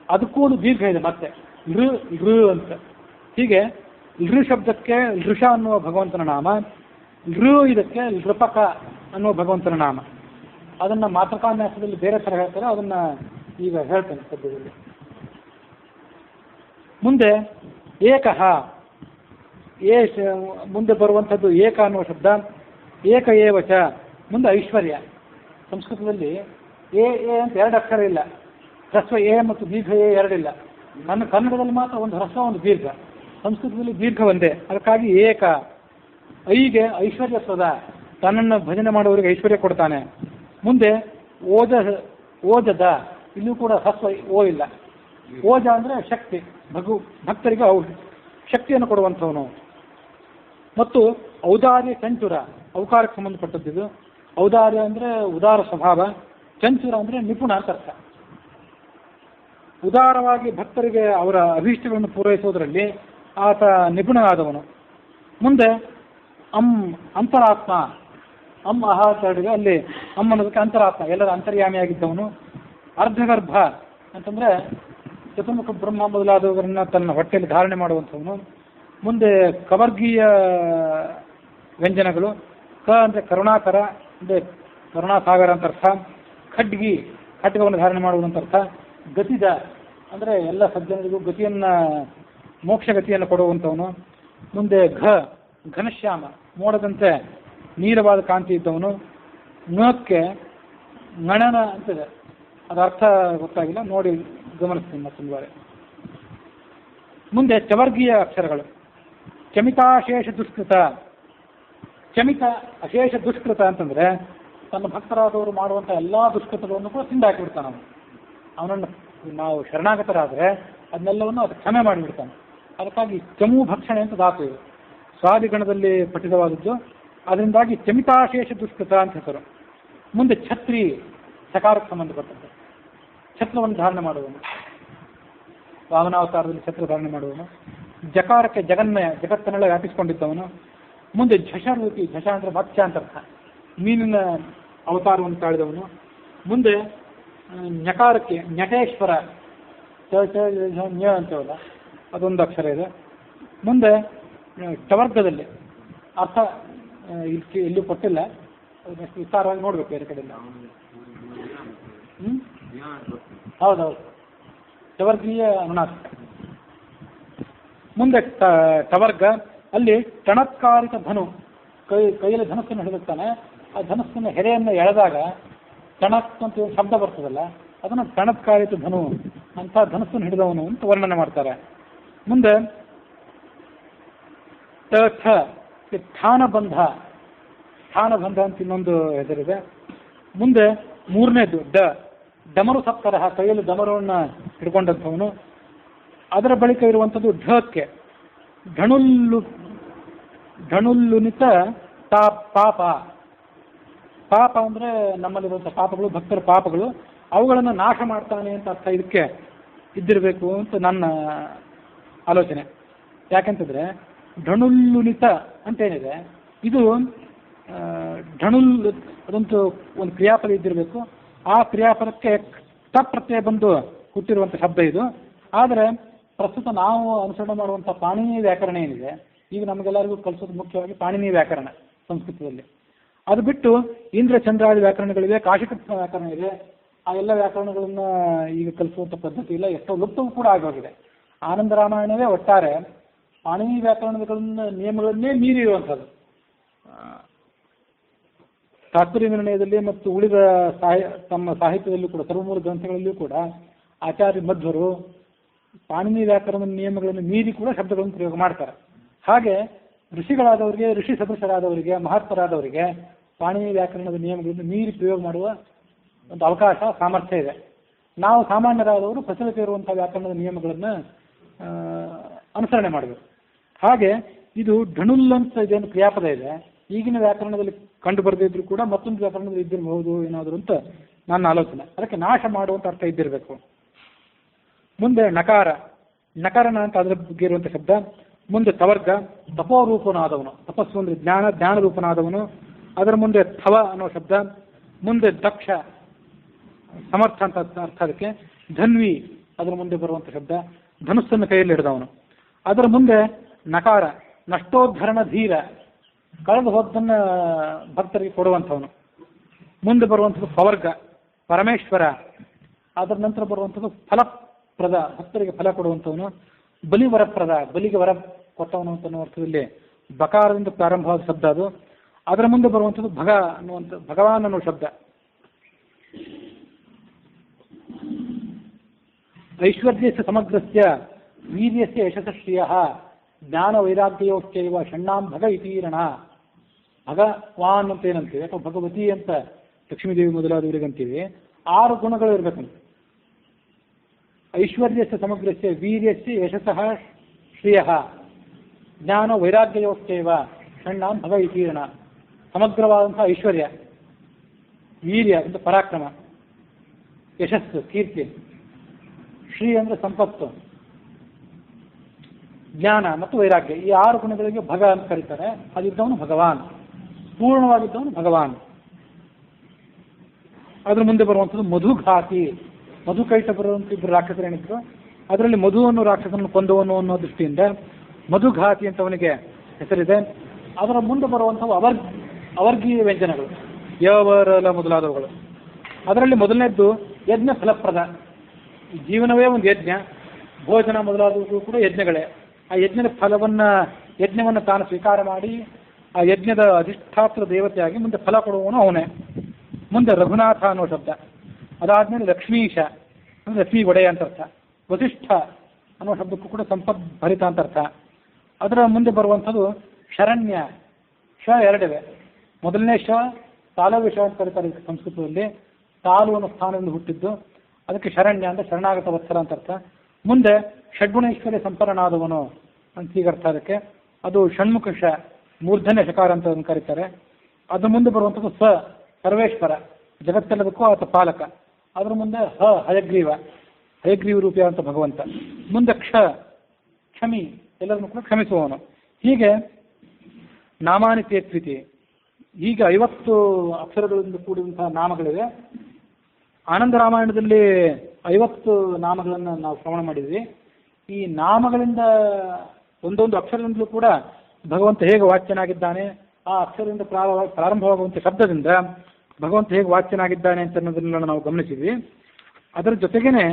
ಅದಕ್ಕೂ ಒಂದು ದೀರ್ಘ ಇದೆ ಮತ್ತೆ, ಋ ಋ ಅಂತ. ಹೀಗೆ ಋ ಶಬ್ದಕ್ಕೆ ಋಷ ಅನ್ನುವ ಭಗವಂತನ ನಾಮ, ಋ ಇದಕ್ಕೆ ನೃಪಕ ಅನ್ನುವ ಭಗವಂತನ ನಾಮ. ಅದನ್ನು ಮಾತೃಕಾನ್ಯಾಸದಲ್ಲಿ ಬೇರೆ ಥರ ಹೇಳ್ತಾರೆ, ಅದನ್ನು ಈಗ ಹೇಳ್ತೇನೆ ಸದ್ಯದಲ್ಲಿ. ಮುಂದೆ ಏಕಃ, ಮುಂದೆ ಬರುವಂಥದ್ದು ಏಕ ಅನ್ನುವ ಶಬ್ದ. ಏಕ ಏವಚ, ಮುಂದೆ ಐಶ್ವರ್ಯ. ಸಂಸ್ಕೃತದಲ್ಲಿ ಎ ಅಂತ 2 ಅಕ್ಷರ ಇಲ್ಲ, ಹ್ರಸ್ವ ಎ ಮತ್ತು ದೀರ್ಘ ಎ ಎರಡಿಲ್ಲ. ಕನ್ನಡದಲ್ಲಿ ಮಾತ್ರ ಒಂದು ಹ್ರಸ್ವ ಒಂದು ದೀರ್ಘ, ಸಂಸ್ಕೃತದಲ್ಲಿ ದೀರ್ಘ ಒಂದೇ. ಅದಕ್ಕಾಗಿ ಏಕ. ಐಗೆ ಐಶ್ವರ್ಯ ಸ್ವದ, ತನ್ನನ್ನು ಭಜನೆ ಮಾಡುವವರಿಗೆ ಐಶ್ವರ್ಯ ಕೊಡ್ತಾನೆ. ಮುಂದೆ ಓಜದ, ಇಲ್ಲೂ ಕೂಡ ಹ್ರಸ್ವ ಓ ಇಲ್ಲ. ಓಜ ಅಂದರೆ ಶಕ್ತಿ, ಭಕ್ತರಿಗೆ ಶಕ್ತಿಯನ್ನು ಕೊಡುವಂಥವನು. ಮತ್ತು ಔದಾರ್ಯ ಚಂಚುರ, ಔಕಾರಕ್ಕೆ ಸಂಬಂಧಪಟ್ಟದ್ದು. ಔದಾರ್ಯ ಅಂದರೆ ಉದಾರ ಸ್ವಭಾವ, ಚಂಚುರ ಅಂದರೆ ನಿಪುಣ ಅಂತ ಅರ್ಥ. ಉದಾರವಾಗಿ ಭಕ್ತರಿಗೆ ಅವರ ಅಭೀಷ್ಟಗಳನ್ನು ಪೂರೈಸುವುದರಲ್ಲಿ ಆತ ನಿಪುಣನಾದವನು. ಮುಂದೆ ಅಂತರಾತ್ಮ, ಅಹಾರಡಿಗೆ ಅಲ್ಲಿ ಅನ್ನೋದಕ್ಕೆ ಅಂತರಾತ್ಮ, ಎಲ್ಲರ ಅಂತರ್ಯಾಮಿಯಾಗಿದ್ದವನು. ಅರ್ಧಗರ್ಭ ಅಂತಂದರೆ ಚತುರ್ಮುಖ ಬ್ರಹ್ಮ ಮೊದಲಾದವರನ್ನ ತನ್ನ ಹೊಟ್ಟೆಯಲ್ಲಿ ಧಾರಣೆ ಮಾಡುವಂಥವನು. ಮುಂದೆ ಕವರ್ಗೀಯ ವ್ಯಂಜನಗಳು. ಕ ಅಂದರೆ ಕರುಣಾಕರ, ಅಂದರೆ ಕರುಣಾಸಾಗರ ಅಂತ ಅರ್ಥ. ಖಡ್ಗಿ, ಖಡ್ಗವನ್ನು ಧಾರಣೆ ಮಾಡುವಂತ ಅರ್ಥ. ಗತಿದ ಅಂದರೆ ಎಲ್ಲ ಸಜ್ಜನರಿಗೂ ಗತಿಯನ್ನು, ಮೋಕ್ಷ ಗತಿಯನ್ನು ಕೊಡುವಂಥವನು. ಮುಂದೆ ಘನಶ್ಯಾಮ, ಮೋಡದಂತೆ ನೀಲವಾದ ಕಾಂತಿ ಇದ್ದವನು. ಞಕ್ಕೆ ಗಣನ ಅಂತಿದೆ, ಅದರ ಅರ್ಥ ಗೊತ್ತಾಗಿಲ್ಲ, ನೋಡಿ ಗಮನಿಸ್ತೀನಿ ಮತ್ತೊಂದು ಬಾರಿ. ಮುಂದೆ ಚವರ್ಗೀಯ ಅಕ್ಷರಗಳು. ಚಮಿತಾಶೇಷ ದುಷ್ಕೃತ. ಚಮಿತ ಅಶೇಷ ದುಷ್ಕೃತ ಅಂತಂದರೆ ತನ್ನ ಭಕ್ತರಾದವರು ಮಾಡುವಂಥ ಎಲ್ಲ ದುಷ್ಕೃತಗಳನ್ನು ಕೂಡ ತಿಂದಾಕಿಬಿಡ್ತಾನೆ ಅವನು. ಅವನನ್ನು ನಾವು ಶರಣಾಗತರಾದರೆ ಅದನ್ನೆಲ್ಲವನ್ನು ಅದು ಕ್ಷಮೆ ಮಾಡಿಬಿಡ್ತಾನೆ. ಅದಕ್ಕಾಗಿ ಚಮು ಭಕ್ಷಣೆ ಅಂತ ಧಾತು ಇದು, ಸ್ವಾದಿಗಣದಲ್ಲಿ ಪಠಿತವಾದದ್ದು. ಅದರಿಂದಾಗಿ ಚಮಿತಾಶೇಷ ದುಷ್ಕೃತ ಅಂತ ಹೆಸರು. ಮುಂದೆ ಛತ್ರಿ, ಸಕಾರಕ್ಕೆ ಸಂಬಂಧಪಟ್ಟದ್ದು. ಛತ್ರವನ್ನು ಧಾರಣೆ ಮಾಡುವನು, ವಾಮನಾವತಾರದಲ್ಲಿ ಛತ್ರ ಧಾರಣೆ ಮಾಡುವನು. ಜಕಾರಕ್ಕೆ ಜಗನ್ಮಯ, ಜಗತ್ತನ್ನೆಲ್ಲ ವ್ಯಾಪಿಸಿಕೊಂಡಿದ್ದವನು. ಮುಂದೆ ಝಷರೂಪಿ, ಝಷ ಅಂದರೆ ಮತ್ಸ್ಯ ಅಂತ ಅರ್ಥ, ಮೀನಿನ ಅವತಾರವನ್ನು ತಾಳಿದವನು. ಮುಂದೆ ಞಕಾರಕ್ಕೆ ಞಟೇಶ್ವರ, ಞ ಅಂತೇವಲ್ಲ ಅದೊಂದು ಅಕ್ಷರ ಇದೆ. ಮುಂದೆ ಟವರ್ಗದಲ್ಲಿ ಅರ್ಥ ಇಲ್ಲಿ ಕೊಟ್ಟಿಲ್ಲ, ನೆಕ್ಸ್ಟ್ ವಿಸ್ತಾರವಾಗಿ ನೋಡ್ಬೇಕು ಬೇರೆ ಕಡೆಯಿಂದ. ಹೌದೌದು, ಟವರ್ಗೀಯ ಅನುನಾಸ. ಮುಂದೆ ಟವರ್ಗ, ಅಲ್ಲಿ ಟಣತ್ಕಾರಿತ ಧನು, ಕೈಯಲ್ಲಿ ಧನಸ್ಸನ್ನು ಹಿಡಿದುತ್ತಾನೆ. ಆ ಧನಸ್ಸಿನ ಹೆರೆಯನ್ನು ಎಳೆದಾಗ ಟಣಕ್ ಅಂತ ಶಬ್ದ ಬರ್ತದಲ್ಲ, ಅದನ್ನು ಟಣತ್ಕಾರಿತ ಧನು ಅಂತ ಧನಸ್ಸನ್ನು ಹಿಡಿದವನು ಅಂತ ವರ್ಣನೆ ಮಾಡ್ತಾರೆ. ಮುಂದೆ ಸ್ಥಾನಬಂಧ, ಸ್ಥಾನಬಂಧ ಅಂತ ಇನ್ನೊಂದು ಹೆಸರಿದೆ. ಮುಂದೆ ಮೂರನೇದು ಡಮರು ಸಪ್ತರಹ, ಕೈಯಲ್ಲಿ ಡಮರುವನ್ನು ಹಿಡ್ಕೊಂಡಂಥವನು. ಅದರ ಬಳಿಕ ಇರುವಂಥದ್ದು ಢಕ್ಕೆ, ಢಣುಲ್ಲುನಿತ ಪಾಪ. ಪಾಪ ಅಂದರೆ ನಮ್ಮಲ್ಲಿರುವಂಥ ಪಾಪಗಳು, ಭಕ್ತರ ಪಾಪಗಳು, ಅವುಗಳನ್ನು ನಾಶ ಮಾಡ್ತಾನೆ ಅಂತ ಅರ್ಥ ಇದಕ್ಕೆ ಇದ್ದಿರಬೇಕು ಅಂತ ನನ್ನ ಆಲೋಚನೆ. ಯಾಕೆಂತಂದರೆ ಢಣುಲ್ಲುನಿತ ಅಂತೇನಿದೆ, ಇದು ಢಣುಲ್ ಅದಂತೂ ಒಂದು ಕ್ರಿಯಾಪದ ಇದ್ದಿರಬೇಕು. ಆ ಕ್ರಿಯಾಪದಕ್ಕೆ ಪ್ರತ್ಯಯ ಬಂದು ಹುಟ್ಟಿರುವಂಥ ಶಬ್ದ ಇದು. ಆದರೆ ಪ್ರಸ್ತುತ ನಾವು ಅನುಸರಣೆ ಮಾಡುವಂಥ ಪಾಣಿನಿ ವ್ಯಾಕರಣ ಏನಿದೆ, ಈಗ ನಮಗೆಲ್ಲರಿಗೂ ಕಲಿಸೋದು ಮುಖ್ಯವಾಗಿ ಪಾಣಿನಿ ವ್ಯಾಕರಣ ಸಂಸ್ಕೃತದಲ್ಲಿ. ಅದು ಬಿಟ್ಟು ಇಂದ್ರ ಚಂದ್ರಾದಿ ವ್ಯಾಕರಣಗಳಿವೆ, ಕಾಶಿಕೃಷ್ಣ ವ್ಯಾಕರಣ ಇದೆ. ಆ ಎಲ್ಲ ವ್ಯಾಕರಣಗಳನ್ನು ಈಗ ಕಲಿಸುವಂಥ ಪದ್ಧತಿ ಇಲ್ಲ, ಎಷ್ಟೋ ಲುಪ್ತವೂ ಕೂಡ ಆಗೋಗಿದೆ. ಆನಂದ ರಾಮಾಯಣವೇ ಒಟ್ಟಾರೆ ಪಾಣಿನಿ ವ್ಯಾಕರಣಗಳನ್ನ ನಿಯಮಗಳನ್ನೇ ಮೀರಿರುವಂಥದ್ದು. ತಾತ್ಪರ್ಯ ನಿರ್ಣಯದಲ್ಲಿ ಮತ್ತು ಉಳಿದ ತಮ್ಮ ಸಾಹಿತ್ಯದಲ್ಲೂ ಕೂಡ, ಸರ್ವಮೂಲ ಗ್ರಂಥಗಳಲ್ಲಿಯೂ ಕೂಡ ಆಚಾರ್ಯ ಮಧ್ವರು ಪಾಣಿನಿ ವ್ಯಾಕರಣದ ನಿಯಮಗಳನ್ನು ಮೀರಿ ಕೂಡ ಶಬ್ದಗಳನ್ನು ಪ್ರಯೋಗ ಮಾಡ್ತಾರೆ. ಹಾಗೆ ಋಷಿಗಳಾದವರಿಗೆ, ಋಷಿ ಸದೃಶರಾದವರಿಗೆ, ಮಹತ್ತರಾದವರಿಗೆ ಪಾಣಿನಿ ವ್ಯಾಕರಣದ ನಿಯಮಗಳನ್ನು ಮೀರಿ ಪ್ರಯೋಗ ಮಾಡುವ ಒಂದು ಅವಕಾಶ, ಸಾಮರ್ಥ್ಯ ಇದೆ. ನಾವು ಸಾಮಾನ್ಯರಾದವರು ಪ್ರಚಲಿತ ಇರುವಂಥ ವ್ಯಾಕರಣದ ನಿಯಮಗಳನ್ನು ಅನುಸರಣೆ ಮಾಡಬೇಕು. ಹಾಗೆ ಇದು ಢಣುಲ್ ಅಂತ ಇದೇನು ಕ್ರಿಯಾಪದ ಇದೆ, ಈಗಿನ ವ್ಯಾಕರಣದಲ್ಲಿ ಕಂಡು ಬರದಿದ್ರು ಕೂಡ ಮತ್ತೊಂದು ವ್ಯಾಕರಣದಲ್ಲಿ ಇದ್ದಿರಬಹುದು ಏನಾದರೂ ಅಂತ ನನ್ನ ಆಲೋಚನೆ. ಅದಕ್ಕೆ ನಾಶ ಮಾಡುವಂಥ ಅರ್ಥ ಇದ್ದಿರಬೇಕು. ಮುಂದೆ ನಕಾರ, ನಕರನ ಅಂತ ಅದರ ಬಗ್ಗೆ ಇರುವಂಥ ಶಬ್ದ. ಮುಂದೆ ತವರ್ಗ, ತಪೋರೂಪನಾದವನು, ತಪಸ್ಸು ಅಂದರೆ ಜ್ಞಾನ, ಜ್ಞಾನ ರೂಪನಾದವನು. ಅದರ ಮುಂದೆ ಥವ ಅನ್ನೋ ಶಬ್ದ. ಮುಂದೆ ದಕ್ಷ, ಸಮರ್ಥ ಅಂತ ಅರ್ಥ ಅದಕ್ಕೆ. ಧನ್ವಿ ಅದರ ಮುಂದೆ ಬರುವಂಥ ಶಬ್ದ, ಧನುಸ್ಸನ್ನು ಕೈಯಲ್ಲಿ ಹಿಡಿದವನು. ಅದರ ಮುಂದೆ ನಕಾರ, ನಷ್ಟೋದ್ಧರಣ ಧೀರ, ಕಳೆದು ಹೋದ್ದನ್ನು ಭಕ್ತರಿಗೆ ಕೊಡುವಂಥವನು. ಮುಂದೆ ಬರುವಂಥದ್ದು ಪವರ್ಗ, ಪರಮೇಶ್ವರ. ಅದರ ನಂತರ ಬರುವಂಥದ್ದು ಫಲಪ್ರದ, ಭಕ್ತರಿಗೆ ಫಲ ಕೊಡುವಂಥವನು. ಬಲಿವರಪ್ರದ, ಬಲಿಗೆ ವರ ಕೊಟ್ಟವನು ಅಂತ ಅನ್ನೋ ಅರ್ಥದಲ್ಲಿ ಬಕಾರದಿಂದ ಪ್ರಾರಂಭವಾದ ಶಬ್ದ ಅದು. ಅದರ ಮುಂದೆ ಬರುವಂಥದ್ದು ಭಗ ಅನ್ನುವಂಥ, ಭಗವಾನ್ ಅನ್ನೋ ಶಬ್ದ. ಐಶ್ವರ್ಯಸ್ಯ ಸಮಗ್ರಸ್ಯ ವೀರ್ಯಸ್ಯ ಯಶಸ್ಶ್ರಿಯ ಜ್ಞಾನ ವೈರಾಗ್ಯೋಶ್ಚೈವ ಷಣ್ಣಾಂ ಭಗ ಇತೀರಣ. ಭಗವಾನ್ ಅಂತ ಏನಂತೀವಿ, ಅಥವಾ ಭಗವತಿ ಅಂತ ಲಕ್ಷ್ಮೀದೇವಿ ಮೊದಲಾದವರಿಗಂತೀವಿ. 6 ಗುಣಗಳು ಇರಬೇಕಂತ. ಐಶ್ವರ್ಯಸ್ಯ ಸಮಗ್ರಸ್ಯ ವೀರ್ಯಸ್ಯ ಯಶಸ್ಸಃ ಶ್ರಿಯ ಜ್ಞಾನ ವೈರಾಗ್ಯೋಶ್ಚೈವ ಷಣ್ಣಾಂ ಭಗ ಇತೀರಣ. ಸಮಗ್ರವಾದಂಥ ಐಶ್ವರ್ಯ, ವೀರ್ಯ ಅಂದರೆ ಪರಾಕ್ರಮ, ಯಶಸ್ಸು ಕೀರ್ತಿ, ಶ್ರೀ ಅಂದರೆ ಸಂಪತ್ತು, ಜ್ಞಾನ ಮತ್ತು ವೈರಾಗ್ಯ. ಈ 6 ಗುಣಗಳಿಗೆ ಭಗ ಅಂತ ಕರೀತಾರೆ. ಅದಿದ್ದವನು ಭಗವಾನ್, ಪೂರ್ಣವಾಗಿದ್ದವನು ಭಗವಾನ್. ಅದ್ರ ಮುಂದೆ ಬರುವಂಥದ್ದು ಮಧುಘಾತಿ, ಮಧು ಕೈಟ ಬರುವಂಥ ಇಬ್ಬರು ರಾಕ್ಷಸರೇನಿದ್ರು, ಅದರಲ್ಲಿ ಮಧು ಅನ್ನೋ ರಾಕ್ಷಸನನ್ನು ಕೊಂದವನು ಅನ್ನೋ ದೃಷ್ಟಿಯಿಂದ ಮಧುಘಾತಿ ಅಂತ ಅವನಿಗೆ ಹೆಸರಿದೆ. ಅದರ ಮುಂದೆ ಬರುವಂಥವು ಅವರ್ಗೀಯ ವ್ಯಂಜನಗಳು, ಯವರಲ ಮೊದಲಾದವುಗಳು. ಅದರಲ್ಲಿ ಮೊದಲನೇದ್ದು ಯಜ್ಞ ಫಲಪ್ರದ. ಜೀವನವೇ ಒಂದು ಯಜ್ಞ, ಭೋಜನ ಮೊದಲಾದವು ಕೂಡ ಯಜ್ಞಗಳೇ. ಆ ಯಜ್ಞದ ಯಜ್ಞವನ್ನು ತಾನು ಸ್ವೀಕಾರ ಮಾಡಿ ಆ ಯಜ್ಞದ ಅಧಿಷ್ಠಾತ್ರ ದೇವತೆಯಾಗಿ ಮುಂದೆ ಫಲ ಕೊಡುವವನು ಅವನೇ. ಮುಂದೆ ರಘುನಾಥ ಅನ್ನೋ ಶಬ್ದ. ಅದಾದ್ಮೇಲೆ ಲಕ್ಷ್ಮೀಶ ಅಂದರೆ ಲಕ್ಷ್ಮೀ ಒಡೆಯ ಅಂತ ಅರ್ಥ. ವಸಿಷ್ಠ ಅನ್ನೋ ಶಬ್ದಕ್ಕೂ ಕೂಡ ಸಂಪದ್ಭರಿತ ಅಂತ ಅರ್ಥ. ಅದರ ಮುಂದೆ ಬರುವಂಥದ್ದು ಶರಣ್ಯ. ಶ 2 ಇವೆ. ಮೊದಲನೇ ಶ ತಾಲವ್ಯ ಅಂತ ಕರೀತಾರೆ ಸಂಸ್ಕೃತದಲ್ಲಿ. ತಾಲು ಅನ್ನೋ ಸ್ಥಾನದಿಂದ ಹುಟ್ಟಿದ್ದು, ಅದಕ್ಕೆ ಶರಣ್ಯ ಅಂದರೆ ಶರಣಾಗತ ವತ್ಸಲ ಅಂತ ಅರ್ಥ. ಮುಂದೆ ಷಡ್ಗುಣೇಶ್ವರ್ಯ ಸಂಪನ್ನನಾದವನು ಅಂತ ಈಗ ಅರ್ಥ ಅದಕ್ಕೆ. ಅದು ಷಣ್ಮುಖ ಶ, ಮೂರ್ಧನ್ಯ ಶಕಾರ ಅಂತ ಕರೀತಾರೆ. ಅದ್ರ ಮುಂದೆ ಬರುವಂಥದ್ದು ಸರ್ವೇಶ್ವರ, ಜಗತ್ತೆಲ್ಲದಕ್ಕೂ ಆತ ಪಾಲಕ. ಅದರ ಮುಂದೆ ಹಯಗ್ರೀವ, ಹಯಗ್ರೀವ ರೂಪಿಯಾದಂಥ ಭಗವಂತ. ಮುಂದೆ ಕ್ಷಮಿ, ಎಲ್ಲರನ್ನು ಕೂಡ ಕ್ಷಮಿಸುವವನು. ಹೀಗೆ ನಾಮಾನಿ ತೇತ್ವಿತಿ, ಹೀಗೆ 50 ಅಕ್ಷರಗಳಿಂದ ಕೂಡಿದಂತಹ ನಾಮಗಳಿವೆ. ಆನಂದ ರಾಮಾಯಣದಲ್ಲಿ 50 ನಾಮಗಳನ್ನು ನಾವು ಶ್ರವಣ ಮಾಡಿದ್ವಿ. ಈ ನಾಮಗಳಿಂದ ಒಂದೊಂದು ಅಕ್ಷರದಿಂದಲೂ ಕೂಡ ಭಗವಂತ ಹೇಗೆ ವಾಚ್ಯನಾಗಿದ್ದಾನೆ, ಆ ಅಕ್ಷರದಿಂದ ಪ್ರಾರಂಭವಾಗುವಂಥ ಶಬ್ದದಿಂದ ಭಗವಂತ ಹೇಗೆ ವಾಚ್ಯನಾಗಿದ್ದಾನೆ ಅಂತ ಅನ್ನೋದನ್ನೆಲ್ಲ ನಾವು ಗಮನಿಸಿದ್ವಿ. ಅದರ ಜೊತೆಗೇನೆ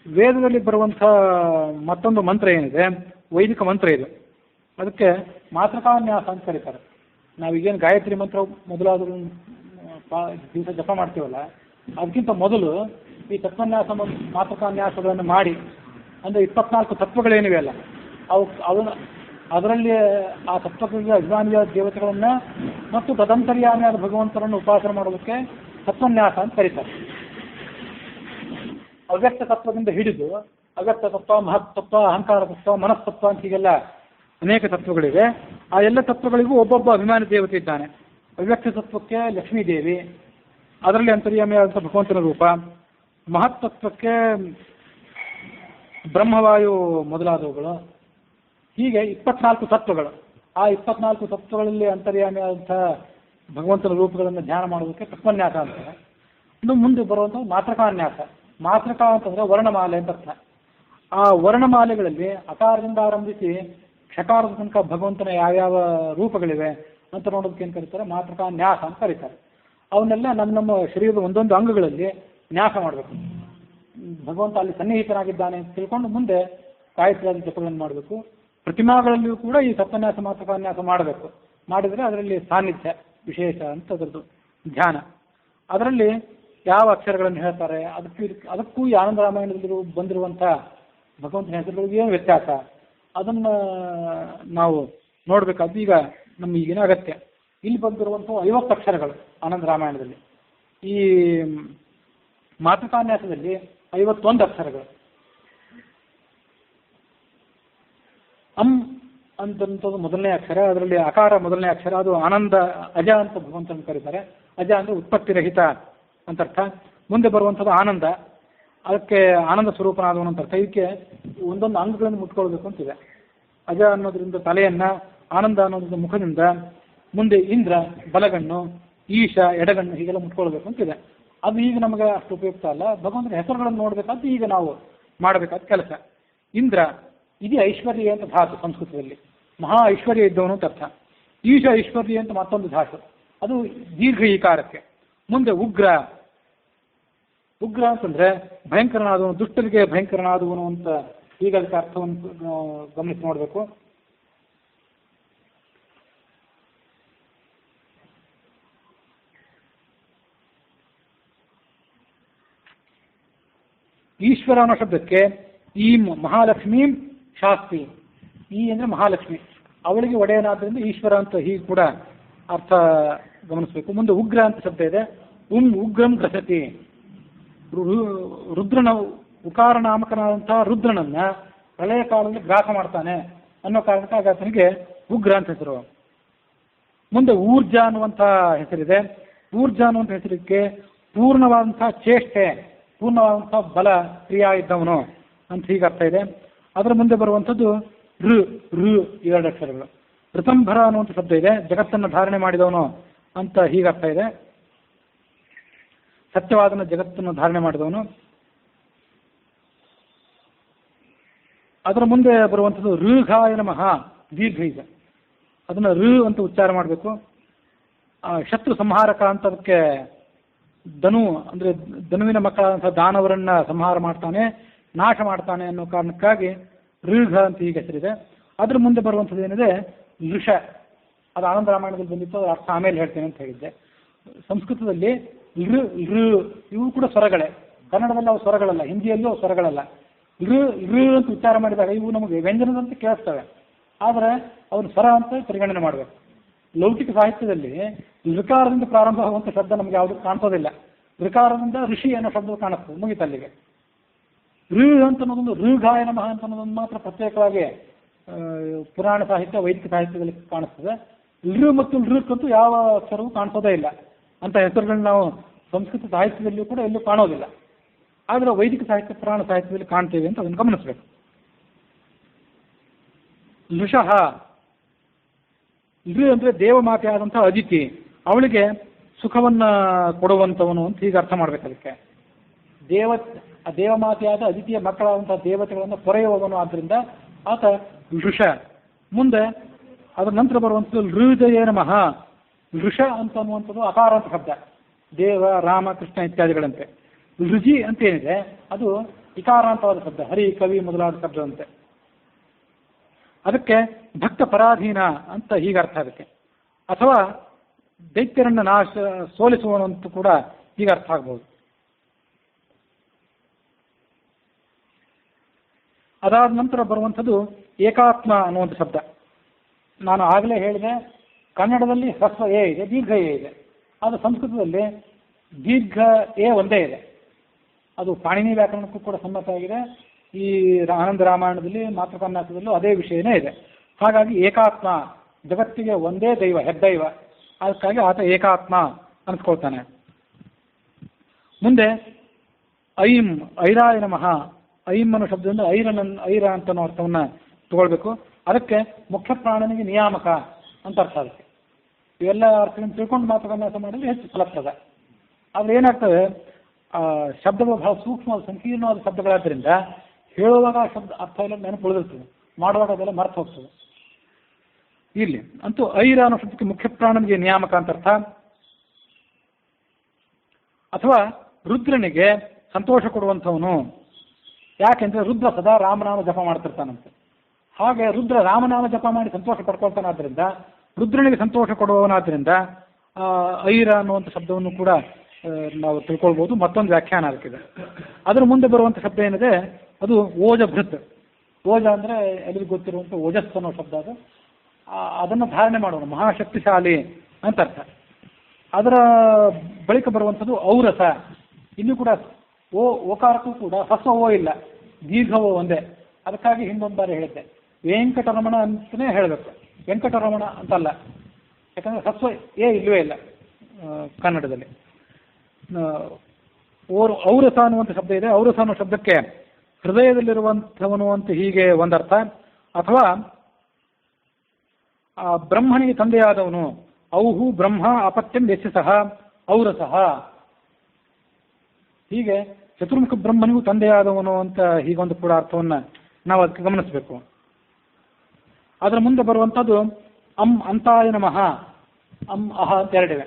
ವೇದದಲ್ಲಿ ಬರುವಂಥ ಮತ್ತೊಂದು ಮಂತ್ರ ಏನಿದೆ, ವೈದಿಕ ಮಂತ್ರ ಇದು. ಅದಕ್ಕೆ ಮಾತೃಕಾನ್ಯಾಸ ಅಂತ ಕರೀತಾರೆ. ನಾವೀಗೇನು ಗಾಯತ್ರಿ ಮಂತ್ರ ಮೊದಲಾದ ದಿವಸ ಜಪ ಮಾಡ್ತೀವಲ್ಲ, ಅದಕ್ಕಿಂತ ಮೊದಲು ಈ ತತ್ವನ್ಯಾಸ ಮಾತೃಕಾನ್ಯಾಸಗಳನ್ನು ಮಾಡಿ, ಅಂದರೆ 24 ತತ್ವಗಳೇನಿವೆ ಅಲ್ಲ, ಅದರಲ್ಲಿ ಆ ತತ್ವಗಳಿಗೆ ಅಭಿಮಾನಿಯಾದ ದೇವತೆಗಳನ್ನು ಮತ್ತು ತದಂತರ್ಯಾಮಿಯಾದ ಭಗವಂತನನ್ನು ಉಪಾಸನೆ ಮಾಡೋದಕ್ಕೆ ತತ್ವನ್ಯಾಸ ಅಂತ ಕರೀತಾರೆ. ಅವ್ಯಕ್ತ ತತ್ವದಿಂದ ಹಿಡಿದು ಅವ್ಯಕ್ತ ತತ್ವ, ಮಹತ್ ತತ್ವ, ಅಹಂಕಾರ ತತ್ವ, ಮನಸ್ತತ್ವ ಅಂತ ಹೀಗೆಲ್ಲ ಅನೇಕ ತತ್ವಗಳಿವೆ. ಆ ಎಲ್ಲ ತತ್ವಗಳಿಗೂ ಒಬ್ಬೊಬ್ಬ ಅಭಿಮಾನಿ ದೇವತೆ ಇದ್ದಾನೆ. ಅವ್ಯಕ್ತ ತತ್ವಕ್ಕೆ ಲಕ್ಷ್ಮೀ ದೇವಿ, ಅದರಲ್ಲಿ ಅಂತರ್ಯಾಮಿಯಾದಂಥ ಭಗವಂತನ ರೂಪ. ಮಹತ್ ತತ್ವಕ್ಕೆ ಬ್ರಹ್ಮವಾಯು ಮೊದಲಾದವುಗಳು. ಹೀಗೆ 24 ತತ್ವಗಳು. ಆ 24 ತತ್ವಗಳಲ್ಲಿ ಅಂತರ್ಯಾಮಿಯಾದಂಥ ಭಗವಂತನ ರೂಪಗಳನ್ನು ಧ್ಯಾನ ಮಾಡೋದಕ್ಕೆ ತತ್ವನ್ಯಾಸ ಅಂತಾರೆ. ಇನ್ನು ಮುಂದೆ ಬರುವಂಥ ಮಾತೃಕಾನ್ಯಾಸ. ಮಾತೃಕಾ ಅಂತಂದರೆ ವರ್ಣಮಾಲೆ ಅಂತ ಅರ್ಥ. ಆ ವರ್ಣಮಾಲೆಗಳಲ್ಲಿ ಅಕಾರದಿಂದ ಆರಂಭಿಸಿ ಕ್ಷಕಾರದ ತನಕ ಭಗವಂತನ ಯಾವ್ಯಾವ ರೂಪಗಳಿವೆ ಅಂತ ನೋಡೋದಕ್ಕೆ ಏನು ಕರೀತಾರೆ, ಮಾತೃಕಾನ್ಯಾಸ ಅಂತ ಕರೀತಾರೆ. ಅವನ್ನೆಲ್ಲ ನಮ್ಮ ಶರೀರದ ಒಂದೊಂದು ಅಂಗಗಳಲ್ಲಿ ನ್ಯಾಸ ಮಾಡಬೇಕು. ಭಗವಂತ ಅಲ್ಲಿ ಸನ್ನಿಹಿತನಾಗಿದ್ದಾನೆ ಅಂತ ತಿಳ್ಕೊಂಡು ಮುಂದೆ ಗಾಯತ್ರಿಯಾದ ಜಪಗಳನ್ನು ಮಾಡಬೇಕು. ಪ್ರತಿಮಾಗಳಲ್ಲಿಯೂ ಕೂಡ ಈ ಸಪ್ತನ್ಯಾಸ ಮಾತೃಕಾನ್ಯಾಸ ಮಾಡಬೇಕು. ಮಾಡಿದರೆ ಅದರಲ್ಲಿ ಸಾನ್ನಿಧ್ಯ ವಿಶೇಷ ಅಂತ ಅದರದ್ದು ಧ್ಯಾನ. ಅದರಲ್ಲಿ ಯಾವ ಅಕ್ಷರಗಳನ್ನು ಹೇಳ್ತಾರೆ, ಅದಕ್ಕೂ ಈ ಆನಂದ ರಾಮಾಯಣದಲ್ಲಿ ಬಂದಿರುವಂಥ ಭಗವಂತನ ಹೆಸರುಗಳಿಗೆ ಏನು ವ್ಯತ್ಯಾಸ, ಅದನ್ನು ನಾವು ನೋಡಬೇಕಾದ್ದು ಈಗ ನಮ್ಮ ಈಗಿನ ಅಗತ್ಯ. ಇಲ್ಲಿ ಬಂದಿರುವಂಥ 50 ಅಕ್ಷರಗಳು ಆನಂದ ರಾಮಾಯಣದಲ್ಲಿ. ಈ ಮಾತೃಕಾನ್ಯಾಸದಲ್ಲಿ 51 ಅಕ್ಷರಗಳು. ಅಂತಂಥದ್ದು ಮೊದಲನೇ ಅಕ್ಷರ. ಅದರಲ್ಲಿ ಅಕಾರ ಮೊದಲನೇ ಅಕ್ಷರ. ಅದು ಆನಂದ ಅಜ ಅಂತ ಭಗವಂತನ ಕರೀತಾರೆ. ಅಜ ಅಂದರೆ ಉತ್ಪತ್ತಿ ರಹಿತ ಅಂತರ್ಥ. ಮುಂದೆ ಬರುವಂಥದ್ದು ಆನಂದ, ಅದಕ್ಕೆ ಆನಂದ ಸ್ವರೂಪನಾದವನು ಅಂತ ಅರ್ಥ. ಇದಕ್ಕೆ ಒಂದೊಂದು ಅಂಗಗಳನ್ನು ಮುಟ್ಕೊಳ್ಬೇಕು ಅಂತಿದೆ. ಅಜ ಅನ್ನೋದ್ರಿಂದ ತಲೆಯನ್ನ, ಆನಂದ ಅನ್ನೋದ್ರಿಂದ ಮುಖದಿಂದ, ಮುಂದೆ ಇಂದ್ರ ಬಲಗಣ್ಣು, ಈಶ ಎಡಗಣ್ಣು, ಹೀಗೆಲ್ಲ ಮುಟ್ಕೊಳ್ಬೇಕು ಅಂತಿದೆ. ಅದು ಈಗ ನಮಗೆ ಅಷ್ಟು ಉಪಯುಕ್ತ ಅಲ್ಲ. ಭಗವಂತನ ಹೆಸರುಗಳನ್ನು ನೋಡಬೇಕಾದ್ದು ಈಗ ನಾವು ಮಾಡಬೇಕಾದ ಕೆಲಸ. ಇಂದ್ರ ಇದು ಐಶ್ವರ್ಯ ಅಂತ ಧಾತು ಸಂಸ್ಕೃತದಲ್ಲಿ, ಮಹಾ ಐಶ್ವರ್ಯ ಇದ್ದವನು ಅಂತ ಅರ್ಥ. ಈಶ ಐಶ್ವರ್ಯ ಅಂತ ಮತ್ತೊಂದು ಧಾತು, ಅದು ದೀರ್ಘ ಈಕಾರಕ್ಕೆ. ಮುಂದೆ ಉಗ್ರ, ಉಗ್ರ ಅಂತಂದ್ರೆ ಭಯಂಕರನಾದವನು, ದುಷ್ಟರಿಗೆ ಭಯಂಕರನಾದವನು ಅಂತ ಈಗ ಅದಕ್ಕೆ ಅರ್ಥವನ್ನು ಗಮನಿಸಿ ನೋಡಬೇಕು. ಈಶ್ವರ ಅನ್ನೋ ಶಬ್ದಕ್ಕೆ ಈ ಮಹಾಲಕ್ಷ್ಮೀ ಶಾಸ್ತಿ, ಈ ಅಂದರೆ ಮಹಾಲಕ್ಷ್ಮಿ, ಅವಳಿಗೆ ಒಡೆಯನಾದ್ರಿಂದ ಈಶ್ವರ ಅಂತ ಹೀಗೆ ಕೂಡ ಅರ್ಥ ಗಮನಿಸಬೇಕು. ಮುಂದೆ ಉಗ್ರ ಅಂತ ಶಬ್ದ ಇದೆ. ಉಗ್ರಂ ಗ್ರಸತಿ, ರುದ್ರನ ಉಕಾರ ನಾಮಕನಾದಂತಹ ರುದ್ರನನ್ನ ಪ್ರಳಯ ಕಾಲದಲ್ಲಿ ಗ್ರಾಸ ಮಾಡ್ತಾನೆ ಅನ್ನೋ ಕಾರಣಕ್ಕೆ ಆತನಿಗೆ ಉಗ್ರ ಅಂತ ಹೆಸರು. ಮುಂದೆ ಊರ್ಜ ಅನ್ನುವಂಥ ಹೆಸರಿದೆ. ಊರ್ಜ ಅನ್ನುವಂಥ ಹೆಸರಿಗೆ ಪೂರ್ಣವಾದಂತಹ ಚೇಷ್ಟೆ, ಪೂರ್ಣವಾದಂತಹ ಬಲ, ಕ್ರಿಯಾ ಇದ್ದವನು ಅಂತ ಹೀಗೆ ಅರ್ಥ ಇದೆ. ಅದರ ಮುಂದೆ ಬರುವಂಥದ್ದು ಋ 2 ಅಕ್ಷರಗಳು. ಋತಂಭರ ಅನ್ನುವಂಥ ಶಬ್ದ ಇದೆ. ಜಗತ್ತನ್ನು ಧಾರಣೆ ಮಾಡಿದವನು ಅಂತ ಹೀಗೆ ಅರ್ಥ ಇದೆ. ಸತ್ಯವಾದನ ಜಗತ್ತನ್ನು ಧಾರಣೆ ಮಾಡಿದವನು. ಅದರ ಮುಂದೆ ಬರುವಂಥದ್ದು ಋಘಾಯ ನಮಃ, ದೀರ್ಘ ಇದೆ. ಅದನ್ನು ಋ ಅಂತ ಉಚ್ಚಾರ ಮಾಡಬೇಕು. ಶತ್ರು ಸಂಹಾರಕ ಅಂತ ಅದಕ್ಕೆ ಧನು ಅಂದರೆ ಧನುವಿನ ಮಕ್ಕಳಾದಂಥ ದಾನವರನ್ನ ಸಂಹಾರ ಮಾಡ್ತಾನೆ, ನಾಶ ಮಾಡ್ತಾನೆ ಅನ್ನೋ ಕಾರಣಕ್ಕಾಗಿ ಋಘ ಅಂತ ಹೀಗೆ ಹೆಸರಿದೆ. ಅದ್ರ ಮುಂದೆ ಬರುವಂಥದ್ದು ಏನಿದೆ ಲೃಷ, ಅದು ಆನಂದ ರಾಮಾಯಣದಲ್ಲಿ ಬಂದಿತ್ತು. ಅದರ ಅರ್ಥ ಆಮೇಲೆ ಹೇಳ್ತೇನೆ ಅಂತ ಹೇಳಿದ್ದೆ. ಸಂಸ್ಕೃತದಲ್ಲಿ ಇವು ಕೂಡ ಸ್ವರಗಳೇ. ಕನ್ನಡದಲ್ಲಿ ಅವು ಸ್ವರಗಳಲ್ಲ, ಹಿಂದಿಯಲ್ಲೂ ಅವು ಸ್ವರಗಳಲ್ಲ. ಅಂತ ಉಚ್ಚಾರ ಮಾಡಿದಾಗ ಇವು ನಮಗೆ ವ್ಯಂಜನದಂತೆ ಕೇಳಿಸ್ತವೆ, ಆದರೆ ಅವ್ರ ಸ್ವರ ಅಂತ ಪರಿಗಣನೆ ಮಾಡಬೇಕು. ಲೌಕಿಕ ಸಾಹಿತ್ಯದಲ್ಲಿ ಋಕಾರದಿಂದ ಪ್ರಾರಂಭ ಆಗುವಂಥ ಶಬ್ದ ನಮಗೆ ಯಾವುದೂ ಕಾಣಿಸೋದಿಲ್ಲ. ಋಕಾರದಿಂದ ಋಷಿ ಅನ್ನೋ ಶಬ್ದ ಕಾಣಿಸ್ತದೆ, ಮುಗಿತಲ್ಲಿಗೆ. ಅಂತ ಅನ್ನೋದೊಂದು ಋಘಾಯ ನಮಃ ಅಂತ ಅನ್ನೋದೊಂದು ಮಾತ್ರ ಪ್ರತ್ಯೇಕವಾಗಿ ಪುರಾಣ ಸಾಹಿತ್ಯ, ವೈದಿಕ ಸಾಹಿತ್ಯದಲ್ಲಿ ಕಾಣಿಸ್ತದೆ. ಮತ್ತು ಋಕ್ಕಂತೂ ಯಾವ ಅಕ್ಷರವೂ ಕಾಣಿಸೋದೇ ಇಲ್ಲ. ಅಂತ ಹೆಸರುಗಳನ್ನ ನಾವು ಸಂಸ್ಕೃತ ಸಾಹಿತ್ಯದಲ್ಲಿಯೂ ಕೂಡ ಎಲ್ಲೂ ಕಾಣೋದಿಲ್ಲ. ಆದರೆ ವೈದಿಕ ಸಾಹಿತ್ಯ, ಪುರಾಣ ಸಾಹಿತ್ಯದಲ್ಲಿ ಕಾಣ್ತೇವೆ ಅಂತ ಅದನ್ನು ಗಮನಿಸಬೇಕು. ಲುಷಃ, ಅಂದರೆ ದೇವಮಾತೆ ಆದಂತಹ ಅದಿತಿ, ಅವಳಿಗೆ ಸುಖವನ್ನ ಕೊಡುವಂಥವನು ಅಂತ ಹೀಗೆ ಅರ್ಥ ಮಾಡ್ಬೇಕು. ಅದಕ್ಕೆ ದೇವಮಾತೆಯಾದ ಅದಿತಿಯ ಮಕ್ಕಳಾದಂತಹ ದೇವತೆಗಳನ್ನು ಪೊರೆಯುವವನು. ಆದ್ದರಿಂದ ಆತ ಲುಷ. ಮುಂದೆ ಅದರ ನಂತರ ಬರುವಂಥದ್ದು ಹೃದಯ ನಮಃ. ಋಷ ಅಂತ ಅನ್ನುವಂಥದ್ದು ಅಕಾರಾಂತ ಶಬ್ದ, ದೇವ ರಾಮ ಕೃಷ್ಣ ಇತ್ಯಾದಿಗಳಂತೆ. ಋಜಿ ಅಂತ ಏನಿದೆ ಅದು ಇಕಾರಾಂತವಾದ ಶಬ್ದ, ಹರಿ ಕವಿ ಮೊದಲಾದ ಶಬ್ದದಂತೆ. ಅದಕ್ಕೆ ಭಕ್ತ ಪರಾಧೀನ ಅಂತ ಹೀಗೆ ಅರ್ಥ ಅದಕ್ಕೆ, ಅಥವಾ ದೈತ್ಯರನ್ನು ಸೋಲಿಸುವನಂತೂ ಕೂಡ ಹೀಗೆ ಅರ್ಥ ಆಗ್ಬೋದು. ಅದಾದ ನಂತರ ಬರುವಂಥದ್ದು ಏಕಾತ್ಮ ಅನ್ನುವಂಥ ಶಬ್ದ. ನಾನು ಆಗಲೇ ಹೇಳಿದೆ, ಕನ್ನಡದಲ್ಲಿ ಹ್ರಸ್ವ ಎ ಇದೆ, ದೀರ್ಘ ಎ ಇದೆ. ಅದು ಸಂಸ್ಕೃತದಲ್ಲಿ ದೀರ್ಘ ಎ ಒಂದೇ ಇದೆ. ಅದು ಪಾಣಿನಿ ವ್ಯಾಕರಣಕ್ಕೂ ಕೂಡ ಸಮ್ಮತ ಆಗಿದೆ. ಈ ಆನಂದ ರಾಮಾಯಣದಲ್ಲಿ ಮಾತೃಕನ್ಯಾಸದಲ್ಲೂ ಅದೇ ವಿಷಯನೇ ಇದೆ. ಹಾಗಾಗಿ ಏಕಾತ್ಮ, ಜಗತ್ತಿಗೆ ಒಂದೇ ದೈವ, ಹೆದ್ದೈವ, ಅದಕ್ಕಾಗಿ ಆತ ಏಕಾತ್ಮ ಅನ್ಸ್ಕೊಳ್ತಾನೆ. ಮುಂದೆ ಐಂ, ಐರಾಯ ನಮಃ. ಐಂ ಅನ್ನೋ ಶಬ್ದದಿಂದ ಐರ ಅಂತ ಅರ್ಥವನ್ನು ತಗೊಳ್ಬೇಕು. ಅದಕ್ಕೆ ಮುಖ್ಯ ಪ್ರಾಣನಿಗೆ ನಿಯಾಮಕ ಅಂತ ಅರ್ಥ. ಅದಕ್ಕೆ ಇವೆಲ್ಲ ಅರ್ಥಗಳನ್ನು ತಿಳ್ಕೊಂಡು ಮಾತುಕನ್ಯಾಸ ಮಾಡಿದ್ರೆ ಹೆಚ್ಚು ಫಲಪ್ರದ. ಆದರೆ ಏನಾಗ್ತದೆ, ಶಬ್ದಗಳು ಬಹಳ ಸೂಕ್ಷ್ಮವಾದ ಸಂಕೀರ್ಣವಾದ ಶಬ್ದಗಳಾದ್ದರಿಂದ ಹೇಳುವಾಗ ಶಬ್ದ ಅರ್ಥ ಇಲ್ಲ, ನೆನಪು ಉಳಿದಿರ್ತದೆ, ಮಾಡುವಾಗ ಅದೆಲ್ಲ ಮರ್ತು ಹೋಗ್ತದೆ. ಇಲ್ಲಿ ಅಂತೂ ಐರ ಅನ್ನೋ ಶಬ್ದಕ್ಕೆ ಮುಖ್ಯ ಪ್ರಾಣನಿಗೆ ನಿಯಾಮಕ ಅಂತ ಅರ್ಥ. ಅಥವಾ ರುದ್ರನಿಗೆ ಸಂತೋಷ ಕೊಡುವಂಥವನು. ಯಾಕೆಂದ್ರೆ ರುದ್ರ ಸದಾ ರಾಮನಾಮ ಜಪ ಮಾಡ್ತಿರ್ತಾನಂತೆ. ಹಾಗೆ ರುದ್ರ ರಾಮನಾಮ ಜಪ ಮಾಡಿ ಸಂತೋಷ ಪಡ್ಕೊಳ್ತಾನಾದ್ರಿಂದ ರುದ್ರನಿಗೆ ಸಂತೋಷ ಕೊಡುವವನಾದ್ರಿಂದ ಐರ ಅನ್ನುವಂಥ ಶಬ್ದವನ್ನು ಕೂಡ ನಾವು ತಿಳ್ಕೊಳ್ಬೋದು. ಮತ್ತೊಂದು ವ್ಯಾಖ್ಯಾನ ಅದಕ್ಕಿದೆ. ಅದರ ಮುಂದೆ ಬರುವಂಥ ಶಬ್ದ ಏನಿದೆ ಅದು ಓಜಭೃತ್. ಓಜ ಅಂದರೆ ಎಲ್ಲರಿಗೂ ಗೊತ್ತಿರುವಂಥ ಓಜಸ್ ಅನ್ನೋ ಶಬ್ದ. ಅದು ಅದನ್ನು ಧಾರಣೆ ಮಾಡುವ ಮಹಾಶಕ್ತಿಶಾಲಿ ಅಂತ ಅರ್ಥ. ಅದರ ಬಳಿಕ ಬರುವಂಥದ್ದು ಔರಸ. ಇನ್ನೂ ಕೂಡ ಓಕಾರಕ್ಕೂ ಕೂಡ ಹಸ್ವ ಓ ಇಲ್ಲ, ದೀರ್ಘ ಓ ಒಂದೇ. ಅದಕ್ಕಾಗಿ ಹಿಂದೊಂದು ಬಾರಿ ಹೇಳಿದ್ದೆ, ವೆಂಕಟರಮಣ ಅಂತಲೇ ಹೇಳಬೇಕು, ವೆಂಕಟರಮಣ ಅಂತಲ್ಲ. ಯಾಕಂದರೆ ಹಸ್ವ ಏ ಇಲ್ಲವೇ ಇಲ್ಲ ಕನ್ನಡದಲ್ಲಿ. ಔರಸ ಅನ್ನುವಂಥ ಶಬ್ದ ಇದೆ. ಔರಸ ಅನ್ನೋ ಶಬ್ದಕ್ಕೆ ಹೃದಯದಲ್ಲಿರುವಂಥವನು ಅಂತ ಹೀಗೆ ಒಂದರ್ಥ. ಅಥವಾ ಬ್ರಹ್ಮನಿಗೆ ತಂದೆಯಾದವನು. ಔಹು ಬ್ರಹ್ಮ ಅಪತ್ಯಂ ಯಶಸಃ ಔರಸಃ. ಹೀಗೆ ಚತುರ್ಮುಖ ಬ್ರಹ್ಮನಿಗೂ ತಂದೆಯಾದವನು ಅಂತ ಹೀಗೊಂದು ಕೂಡ ಅರ್ಥವನ್ನು ನಾವು ಅದಕ್ಕೆ ಗಮನಿಸಬೇಕು. ಅದರ ಮುಂದೆ ಬರುವಂಥದ್ದು ಅಂ ಅಂತಾಯ ನಮಃ. ಅಂ ಅಹ ಅಂತ ಎರಡಿವೆ.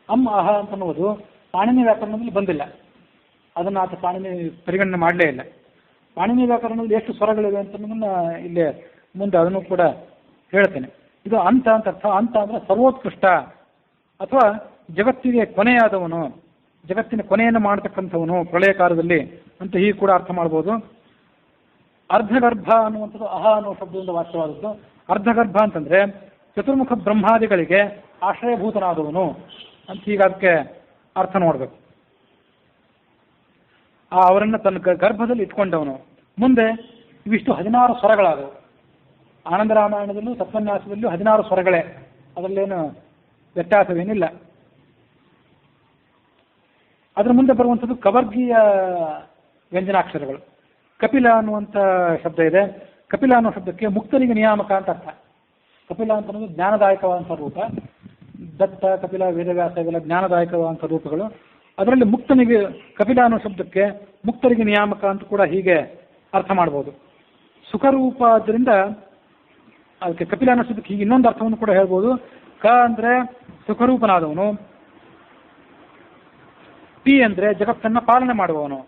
ಅಂ ಅಹ ಅಂತ ಅನ್ನುವುದು ಪಾಣಿನಿ ವ್ಯಾಕರಣದಲ್ಲಿ ಬಂದಿಲ್ಲ. ಅದನ್ನು ಆತ ಪಾಣಿನಿ ಪರಿಗಣನೆ ಮಾಡಲೇ ಇಲ್ಲ. ಪಾಣಿನಿ ವ್ಯಾಕರಣದಲ್ಲಿ ಎಷ್ಟು ಸ್ವರಗಳಿವೆ ಅಂತ ಇಲ್ಲಿ ಮುಂದೆ ಅದನ್ನು ಕೂಡ ಹೇಳ್ತೇನೆ. ಇದು ಅಂತ ಅಂತ ಅರ್ಥ. ಅಂತ ಅಂದರೆ ಸರ್ವೋತ್ಕೃಷ್ಟ ಅಥವಾ ಜಗತ್ತಿಗೆ ಕೊನೆಯಾದವನು, ಜಗತ್ತಿನ ಕೊನೆಯನ್ನು ಮಾಡತಕ್ಕಂಥವನು ಪ್ರಳಯ ಕಾಲದಲ್ಲಿ ಅಂತ ಹೀಗೆ ಕೂಡ ಅರ್ಥ ಮಾಡ್ಬೋದು. ಅರ್ಧಗರ್ಭ ಅನ್ನುವಂಥದ್ದು ಅಹ ಅನ್ನುವ ಶಬ್ದದಿಂದ ವಾಚ್ಯವಾದದ್ದು. ಅರ್ಧಗರ್ಭ ಅಂತಂದರೆ ಚತುರ್ಮುಖ ಬ್ರಹ್ಮಾದಿಗಳಿಗೆ ಆಶ್ರಯಭೂತನಾದವನು ಅಂತ ಹೀಗೆ ಅದಕ್ಕೆ ಅರ್ಥ ನೋಡಬೇಕು. ಅವರನ್ನು ತನ್ನ ಗರ್ಭದಲ್ಲಿ ಇಟ್ಕೊಂಡವನು. ಮುಂದೆ ಇವಿಷ್ಟು 16 ಸ್ವರಗಳಾದವು. ಆನಂದ ರಾಮಾಯಣದಲ್ಲೂ ತತ್ವನ್ಯಾಸದಲ್ಲೂ 16 ಸ್ವರಗಳೇ, ಅದರಲ್ಲೇನು ವ್ಯತ್ಯಾಸವೇನಿಲ್ಲ. ಅದರ ಮುಂದೆ ಬರುವಂಥದ್ದು ಕವರ್ಗೀಯ ವ್ಯಂಜನಾಕ್ಷರಗಳು. ಕಪಿಲ ಅನ್ನುವಂಥ ಶಬ್ದ ಇದೆ. ಕಪಿಲ ಅನ್ನೋ ಶಬ್ದಕ್ಕೆ ಮುಕ್ತನಿಗೆ ನಿಯಾಮಕ ಅಂತ ಅರ್ಥ. ಕಪಿಲ ಅಂತ ಅನ್ನೋದು ಜ್ಞಾನದಾಯಕವಾದಂಥ ರೂಪ. ದತ್ತ, ಕಪಿಲ, ವೇದವ್ಯಾಸ ಇವೆಲ್ಲ ಜ್ಞಾನದಾಯಕವಾದಂಥ ರೂಪಗಳು. ಅದರಲ್ಲಿ ಮುಕ್ತನಿಗೆ, ಕಪಿಲ ಅನ್ನೋ ಶಬ್ದಕ್ಕೆ ಮುಕ್ತರಿಗೆ ನಿಯಾಮಕ ಅಂತ ಕೂಡ ಹೀಗೆ ಅರ್ಥ ಮಾಡ್ಬೋದು. ಸುಖರೂಪ ಆದ್ದರಿಂದ ಅದಕ್ಕೆ ಕಪಿಲ ಅನ್ನೋ ಶಬ್ದಕ್ಕೆ ಹೀಗೆ ಇನ್ನೊಂದು ಅರ್ಥವನ್ನು ಕೂಡ ಹೇಳ್ಬೋದು. ಕ ಅಂದರೆ ಸುಖರೂಪನಾದವನು, ಪಿ ಅಂದರೆ ಜಗತ್ತನ್ನು ಪಾಲನೆ ಮಾಡುವವನು,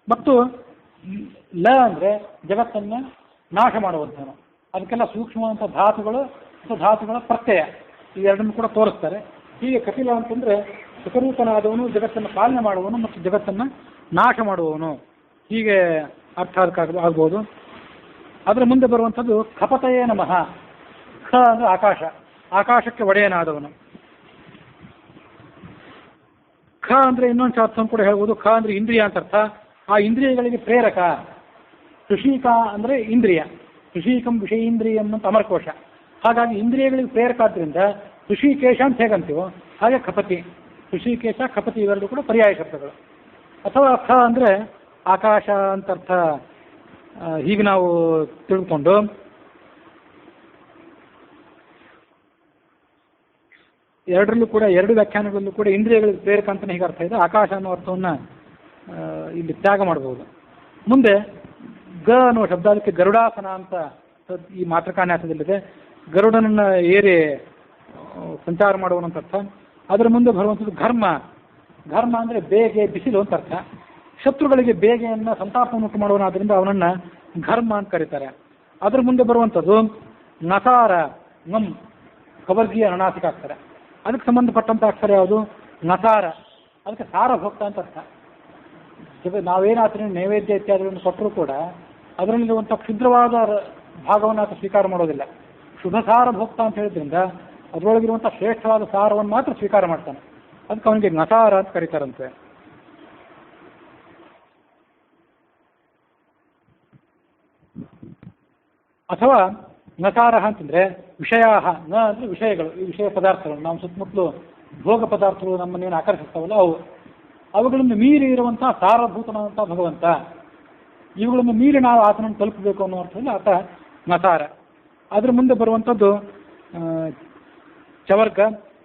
ಮತ್ತು ಲ ಅಂದರೆ ಜಗತ್ತನ್ನು ನಾಶ ಮಾಡುವಂಥವನು. ಅದಕ್ಕೆಲ್ಲ ಸೂಕ್ಷ್ಮವಾದಂಥ ಧಾತುಗಳು ಮತ್ತು ಧಾತುಗಳ ಪ್ರತ್ಯಯ ಇವೆರಡನ್ನು ಕೂಡ ತೋರಿಸ್ತಾರೆ. ಹೀಗೆ ಕಪಿಲ ಅಂತಂದರೆ ಸುಖರೂಪನಾದವನು, ಜಗತ್ತನ್ನು ಪಾಲನೆ ಮಾಡುವವನು ಮತ್ತು ಜಗತ್ತನ್ನು ನಾಶ ಮಾಡುವವನು, ಹೀಗೆ ಅರ್ಥ ಆಗ್ಬೋದು. ಅದರ ಮುಂದೆ ಬರುವಂಥದ್ದು ಖಪತಯೇ ನಮಃ. ಖ ಅಂದರೆ ಆಕಾಶ, ಆಕಾಶಕ್ಕೆ ಒಡೆಯನಾದವನು. ಖ ಅಂದರೆ ಇನ್ನೊಂದು ಅರ್ಥವನ್ನು ಕೂಡ ಹೇಳ್ಬೋದು. ಖ ಅಂದರೆ ಇಂದ್ರಿಯ ಅಂತ ಅರ್ಥ. ಆ ಇಂದ್ರಿಯಗಳಿಗೆ ಪ್ರೇರಕ. ಋಷಿಕ ಅಂದರೆ ಇಂದ್ರಿಯ, ಋಷಿಕಂ ವಿಷಯೇಂದ್ರಿಯಂ ಅಂತ ಅಮರಕೋಶ. ಹಾಗಾಗಿ ಇಂದ್ರಿಯಗಳಿಗೆ ಪ್ರೇರಕ ಆದ್ದರಿಂದ ಋಷಿಕೇಶ ಅಂತ ಹೇಗಂತೀವೋ ಹಾಗೆ ಖಪತಿ, ಋಷಿಕೇಶ, ಖಪತಿ ಇವೆರಡು ಕೂಡ ಪರ್ಯಾಯ ಶಬ್ದಗಳು. ಅಥವಾ ಖ ಅಂದರೆ ಆಕಾಶ ಅಂತ ಅರ್ಥ. ಹೀಗೆ ನಾವು ತಿಳ್ಕೊಂಡು ಎರಡರಲ್ಲೂ ಕೂಡ, ಎರಡು ವ್ಯಾಖ್ಯಾನಗಳಲ್ಲೂ ಕೂಡ ಇಂದ್ರಿಯಗಳಿಗೆ ಪ್ರೇರಕ ಅಂತಲೇ ಹೀಗೆ ಅರ್ಥ ಇದೆ. ಆಕಾಶ ಅನ್ನೋ ಅರ್ಥವನ್ನು ಇಲ್ಲಿ ತ್ಯಾಗ ಮಾಡಬಹುದು. ಮುಂದೆ ಗ ಅನ್ನುವ ಶಬ್ದ, ಅದಕ್ಕೆ ಗರುಡಾಸನ ಅಂತ ಈ ಮಾತೃಕಾನ್ಯಾಸದಲ್ಲಿದೆ. ಗರುಡನನ್ನು ಏರಿ ಸಂಚಾರ ಮಾಡುವನು ಅಂತ ಅರ್ಥ. ಅದರ ಮುಂದೆ ಬರುವಂಥದ್ದು ಘರ್ಮ. ಘರ್ಮ ಅಂದರೆ ಬೇಗೆ, ಬಿಸಿಲು ಅಂತ ಅರ್ಥ. ಶತ್ರುಗಳಿಗೆ ಬೇಗೆಯನ್ನು ಸಂತಾಪವನ್ನು ಉಂಟು ಮಾಡುವನಾದ್ರಿಂದ ಅವನನ್ನು ಘರ್ಮ ಅಂತ ಕರೀತಾರೆ. ಅದರ ಮುಂದೆ ಬರುವಂಥದ್ದು ನಸಾರ, ನಮ್ ಕವರ್ಗೀಯ ಅನುನಾಸಿಕ ಅಕ್ಷರ. ಅದಕ್ಕೆ ಸಂಬಂಧಪಟ್ಟಂಥ ಅಕ್ಷರ ಯಾವುದು? ನಸಾರ. ಅದಕ್ಕೆ ಸಾರಭೋಕ್ತ ಅಂತ ಅರ್ಥ. ನಾವೇನಾದ್ರೂ ನೈವೇದ್ಯ ಇತ್ಯಾದಿಗಳನ್ನು ಕೊಟ್ಟರೂ ಕೂಡ ಅದರಲ್ಲಿರುವಂಥ ಕ್ಷುದ್ರವಾದ ಭಾಗವನ್ನು ಆತ ಸ್ವೀಕಾರ ಮಾಡೋದಿಲ್ಲ. ಶುದ್ಧ ಸಾರ ಭೋಕ್ತ ಅಂತ ಹೇಳಿದ್ರಿಂದ ಅದರೊಳಗಿರುವಂಥ ಶ್ರೇಷ್ಠವಾದ ಸಾರವನ್ನು ಮಾತ್ರ ಸ್ವೀಕಾರ ಮಾಡ್ತಾನೆ. ಅದಕ್ಕೆ ಅವನಿಗೆ ನಸಾರ ಅಂತ ಕರೀತಾರಂತೆ. ಅಥವಾ ನಸಾರ ಅಂತಂದರೆ ವಿಷಯಾಹ. ನ ಅಂದರೆ ವಿಷಯಗಳು, ಈ ವಿಷಯ ಪದಾರ್ಥಗಳು, ನಾವು ಸುತ್ತಮುತ್ತಲು ಭೋಗ ಪದಾರ್ಥಗಳು ನಮ್ಮನ್ನೇನು ಆಕರ್ಷಿಸ್ತಾವಲ್ಲ ಅವುಗಳನ್ನು ಮೀರಿ ಇರುವಂಥ ಸಾರಭೂತನಾದಂಥ ಭಗವಂತ. ಇವುಗಳನ್ನು ಮೀರಿ ನಾವು ಆತನನ್ನು ತಲುಪಬೇಕು ಅನ್ನೋ ಅರ್ಥದಲ್ಲಿ ಆತ ನಸಾರ. ಅದರ ಮುಂದೆ ಬರುವಂಥದ್ದು ಚವರ್ಗ.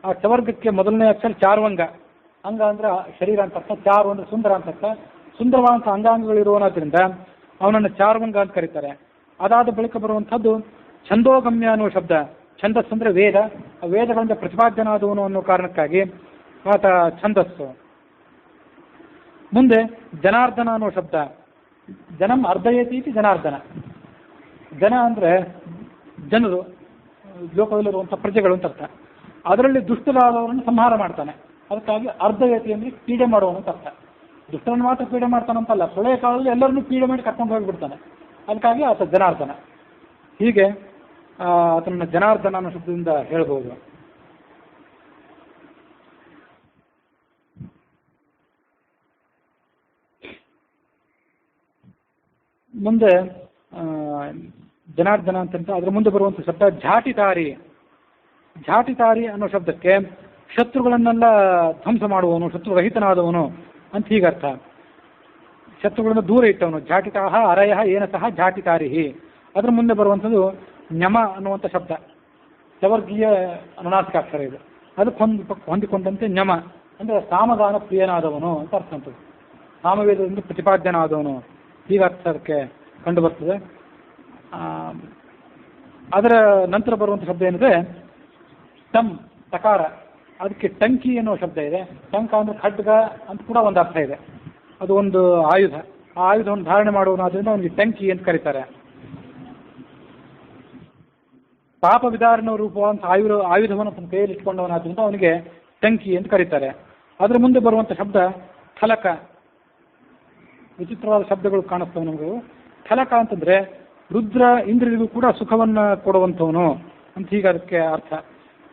ಆ ಚವರ್ಗಕ್ಕೆ ಮೊದಲನೇ ಅಕ್ಷರ ಚಾರ್ವಂಗ. ಅಂಗ ಅಂದ್ರೆ ಶರೀರ ಅಂತ ಅರ್ಥ, ಚಾರು ಅಂದರೆ ಸುಂದರ ಅಂತ ಅರ್ಥ. ಸುಂದರವಾದಂಥ ಅಂಗಾಂಗಗಳಿರುವನಾದ್ರಿಂದ ಅವನನ್ನು ಚಾರ್ವಂಗ ಅಂತ ಕರೀತಾರೆ. ಅದಾದ ಬಳಿಕ ಬರುವಂಥದ್ದು ಛಂದೋಗಮ್ಯ ಅನ್ನುವ ಶಬ್ದ. ಛಂದಸ್ಸು ಅಂದರೆ ವೇದ. ಆ ವೇದಗಳಿಂದ ಪ್ರತಿಪಾದ್ಯನಾದವನು ಅನ್ನೋ ಕಾರಣಕ್ಕಾಗಿ ಆತ ಛಂದಸ್ಸು. ಮುಂದೆ ಜನಾರ್ದನ ಅನ್ನೋ ಶಬ್ದ. ಜನಂ ಅರ್ಧಯತೀತಿ ಜನಾರ್ದನ. ಜನ ಅಂದರೆ ಜನರು, ಲೋಕದಲ್ಲಿರುವಂಥ ಪ್ರಜೆಗಳು ಅಂತ ಅರ್ಥ. ಅದರಲ್ಲಿ ದುಷ್ಟರಾದವರನ್ನು ಸಂಹಾರ ಮಾಡ್ತಾನೆ. ಅದಕ್ಕಾಗಿ ಅರ್ಧಯತಿ ಅಂದರೆ ಪೀಡೆ ಮಾಡುವನು ಅಂತ ಅರ್ಥ. ದುಷ್ಟರನ್ನು ಮಾತ್ರ ಪೀಡೆ ಮಾಡ್ತಾನಂತಲ್ಲ, ಪ್ರಳಯ ಕಾಲದಲ್ಲಿ ಎಲ್ಲರನ್ನೂ ಪೀಡೆ ಮಾಡಿ ಕರ್ಕೊಂಡು ಹೋಗಿಬಿಡ್ತಾನೆ. ಅದಕ್ಕಾಗಿ ಆತ ಜನಾರ್ದನ. ಹೀಗೆ ಆತನ ಜನಾರ್ದನ ಅನ್ನೋ ಶಬ್ದದಿಂದ ಹೇಳ್ಬೋದು. ಮುಂದೆ ಜನಾರ್ದನ ಅಂತಂತ ಅದರ ಮುಂದೆ ಬರುವಂಥ ಶಬ್ದ ಝಾಟಿತಾರಿ. ಝಾಟಿತಾರಿ ಅನ್ನೋ ಶಬ್ದಕ್ಕೆ ಶತ್ರುಗಳನ್ನೆಲ್ಲ ಧ್ವಂಸ ಮಾಡುವವನು, ಶತ್ರುರಹಿತನಾದವನು ಅಂತ ಹೀಗರ್ಥ. ಶತ್ರುಗಳನ್ನು ದೂರ ಇಟ್ಟವನು. ಝಾಟಿತಾಹ ಅರಯ ಏನ ಸಹ ಝಾಟಿತಾರಿಹಿ. ಅದರ ಮುಂದೆ ಬರುವಂಥದ್ದು ಞಮ ಅನ್ನುವಂಥ ಶಬ್ದ. ಚವರ್ಗೀಯ ಅನುನಾಸಿಕಾಕ್ಷರ ಇದು. ಅದಕ್ಕೆ ಹೊಂದಿಕೊಂಡಂತೆ ಞಮ ಅಂದರೆ ಸಾಮಗಾನ ಪ್ರಿಯನಾದವನು ಅಂತ ಅರ್ಥ ಅಂತದ್ದು. ಸಾಮವೇದದಿಂದ ಪ್ರತಿಪಾದ್ಯನಾದವನು ಈಗ ಅರ್ಥಕ್ಕೆ ಕಂಡು ಬರ್ತದೆ. ಅದರ ನಂತರ ಬರುವಂಥ ಶಬ್ದ ಏನಿದೆ ಟಮ್, ತಕಾರ. ಅದಕ್ಕೆ ಟಂಕಿ ಅನ್ನೋ ಶಬ್ದ ಇದೆ. ಟಂಕ ಅಂದರೆ ಖಡ್ಗ ಅಂತ ಕೂಡ ಒಂದು ಅರ್ಥ ಇದೆ. ಅದು ಒಂದು ಆಯುಧ. ಆ ಆಯುಧವನ್ನು ಧಾರಣೆ ಮಾಡುವನಾದ್ರಿಂದ ಅವನಿಗೆ ಟಂಕಿ ಅಂತ ಕರೀತಾರೆ. ಪಾಪ ವಿಧಾರಣ ರೂಪವಂತ ಆಯುಧವನ್ನು ತನ್ನ ಕೈಯಲ್ಲಿ ಇಟ್ಕೊಂಡವನಾದ್ರಿಂದ ಅವನಿಗೆ ಟಂಕಿ ಅಂತ ಕರೀತಾರೆ. ಅದರ ಮುಂದೆ ಬರುವಂಥ ಶಬ್ದ ಥಲಕ. ವಿಚಿತ್ರವಾದ ಶಬ್ದಗಳು ಕಾಣಿಸ್ತವೆ ನಮಗೂ. ಥಲಕ ಅಂತಂದರೆ ರುದ್ರ ಇಂದ್ರಿಗೂ ಕೂಡ ಸುಖವನ್ನು ಕೊಡುವಂಥವನು ಅಂತ ಹೀಗೆ ಅದಕ್ಕೆ ಅರ್ಥ.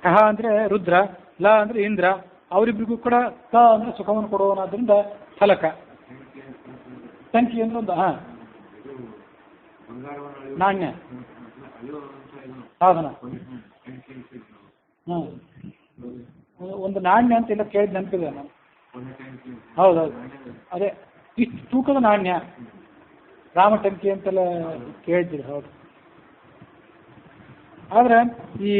ಕಹ ಅಂದರೆ ರುದ್ರ, ಲ ಅಂದರೆ ಇಂದ್ರ, ಅವರಿಬ್ಬರಿಗೂ ಕೂಡ ಕ ಅಂದರೆ ಸುಖವನ್ನು ಕೊಡುವನಾದ್ರಿಂದ ಥಲಕ. ಟಂಕಿ ಅಂದ್ರೆ ಒಂದು ನಾಣ್ಯ ಸಾಧನ. ಒಂದು ನಾಣ್ಯ ಅಂತ ಎಲ್ಲ ಕೇಳಿದ ನೆನಪಿದೆ ನಾನು. ಹೌದೌದು, ಅದೇ ಇಷ್ಟು ತೂಕದ ನಾಣ್ಯ ರಾಮಟಂಕಿ ಅಂತೆಲ್ಲ ಕೇಳಿದ್ದೀರಿ. ಹೌದು. ಆದರೆ ಈ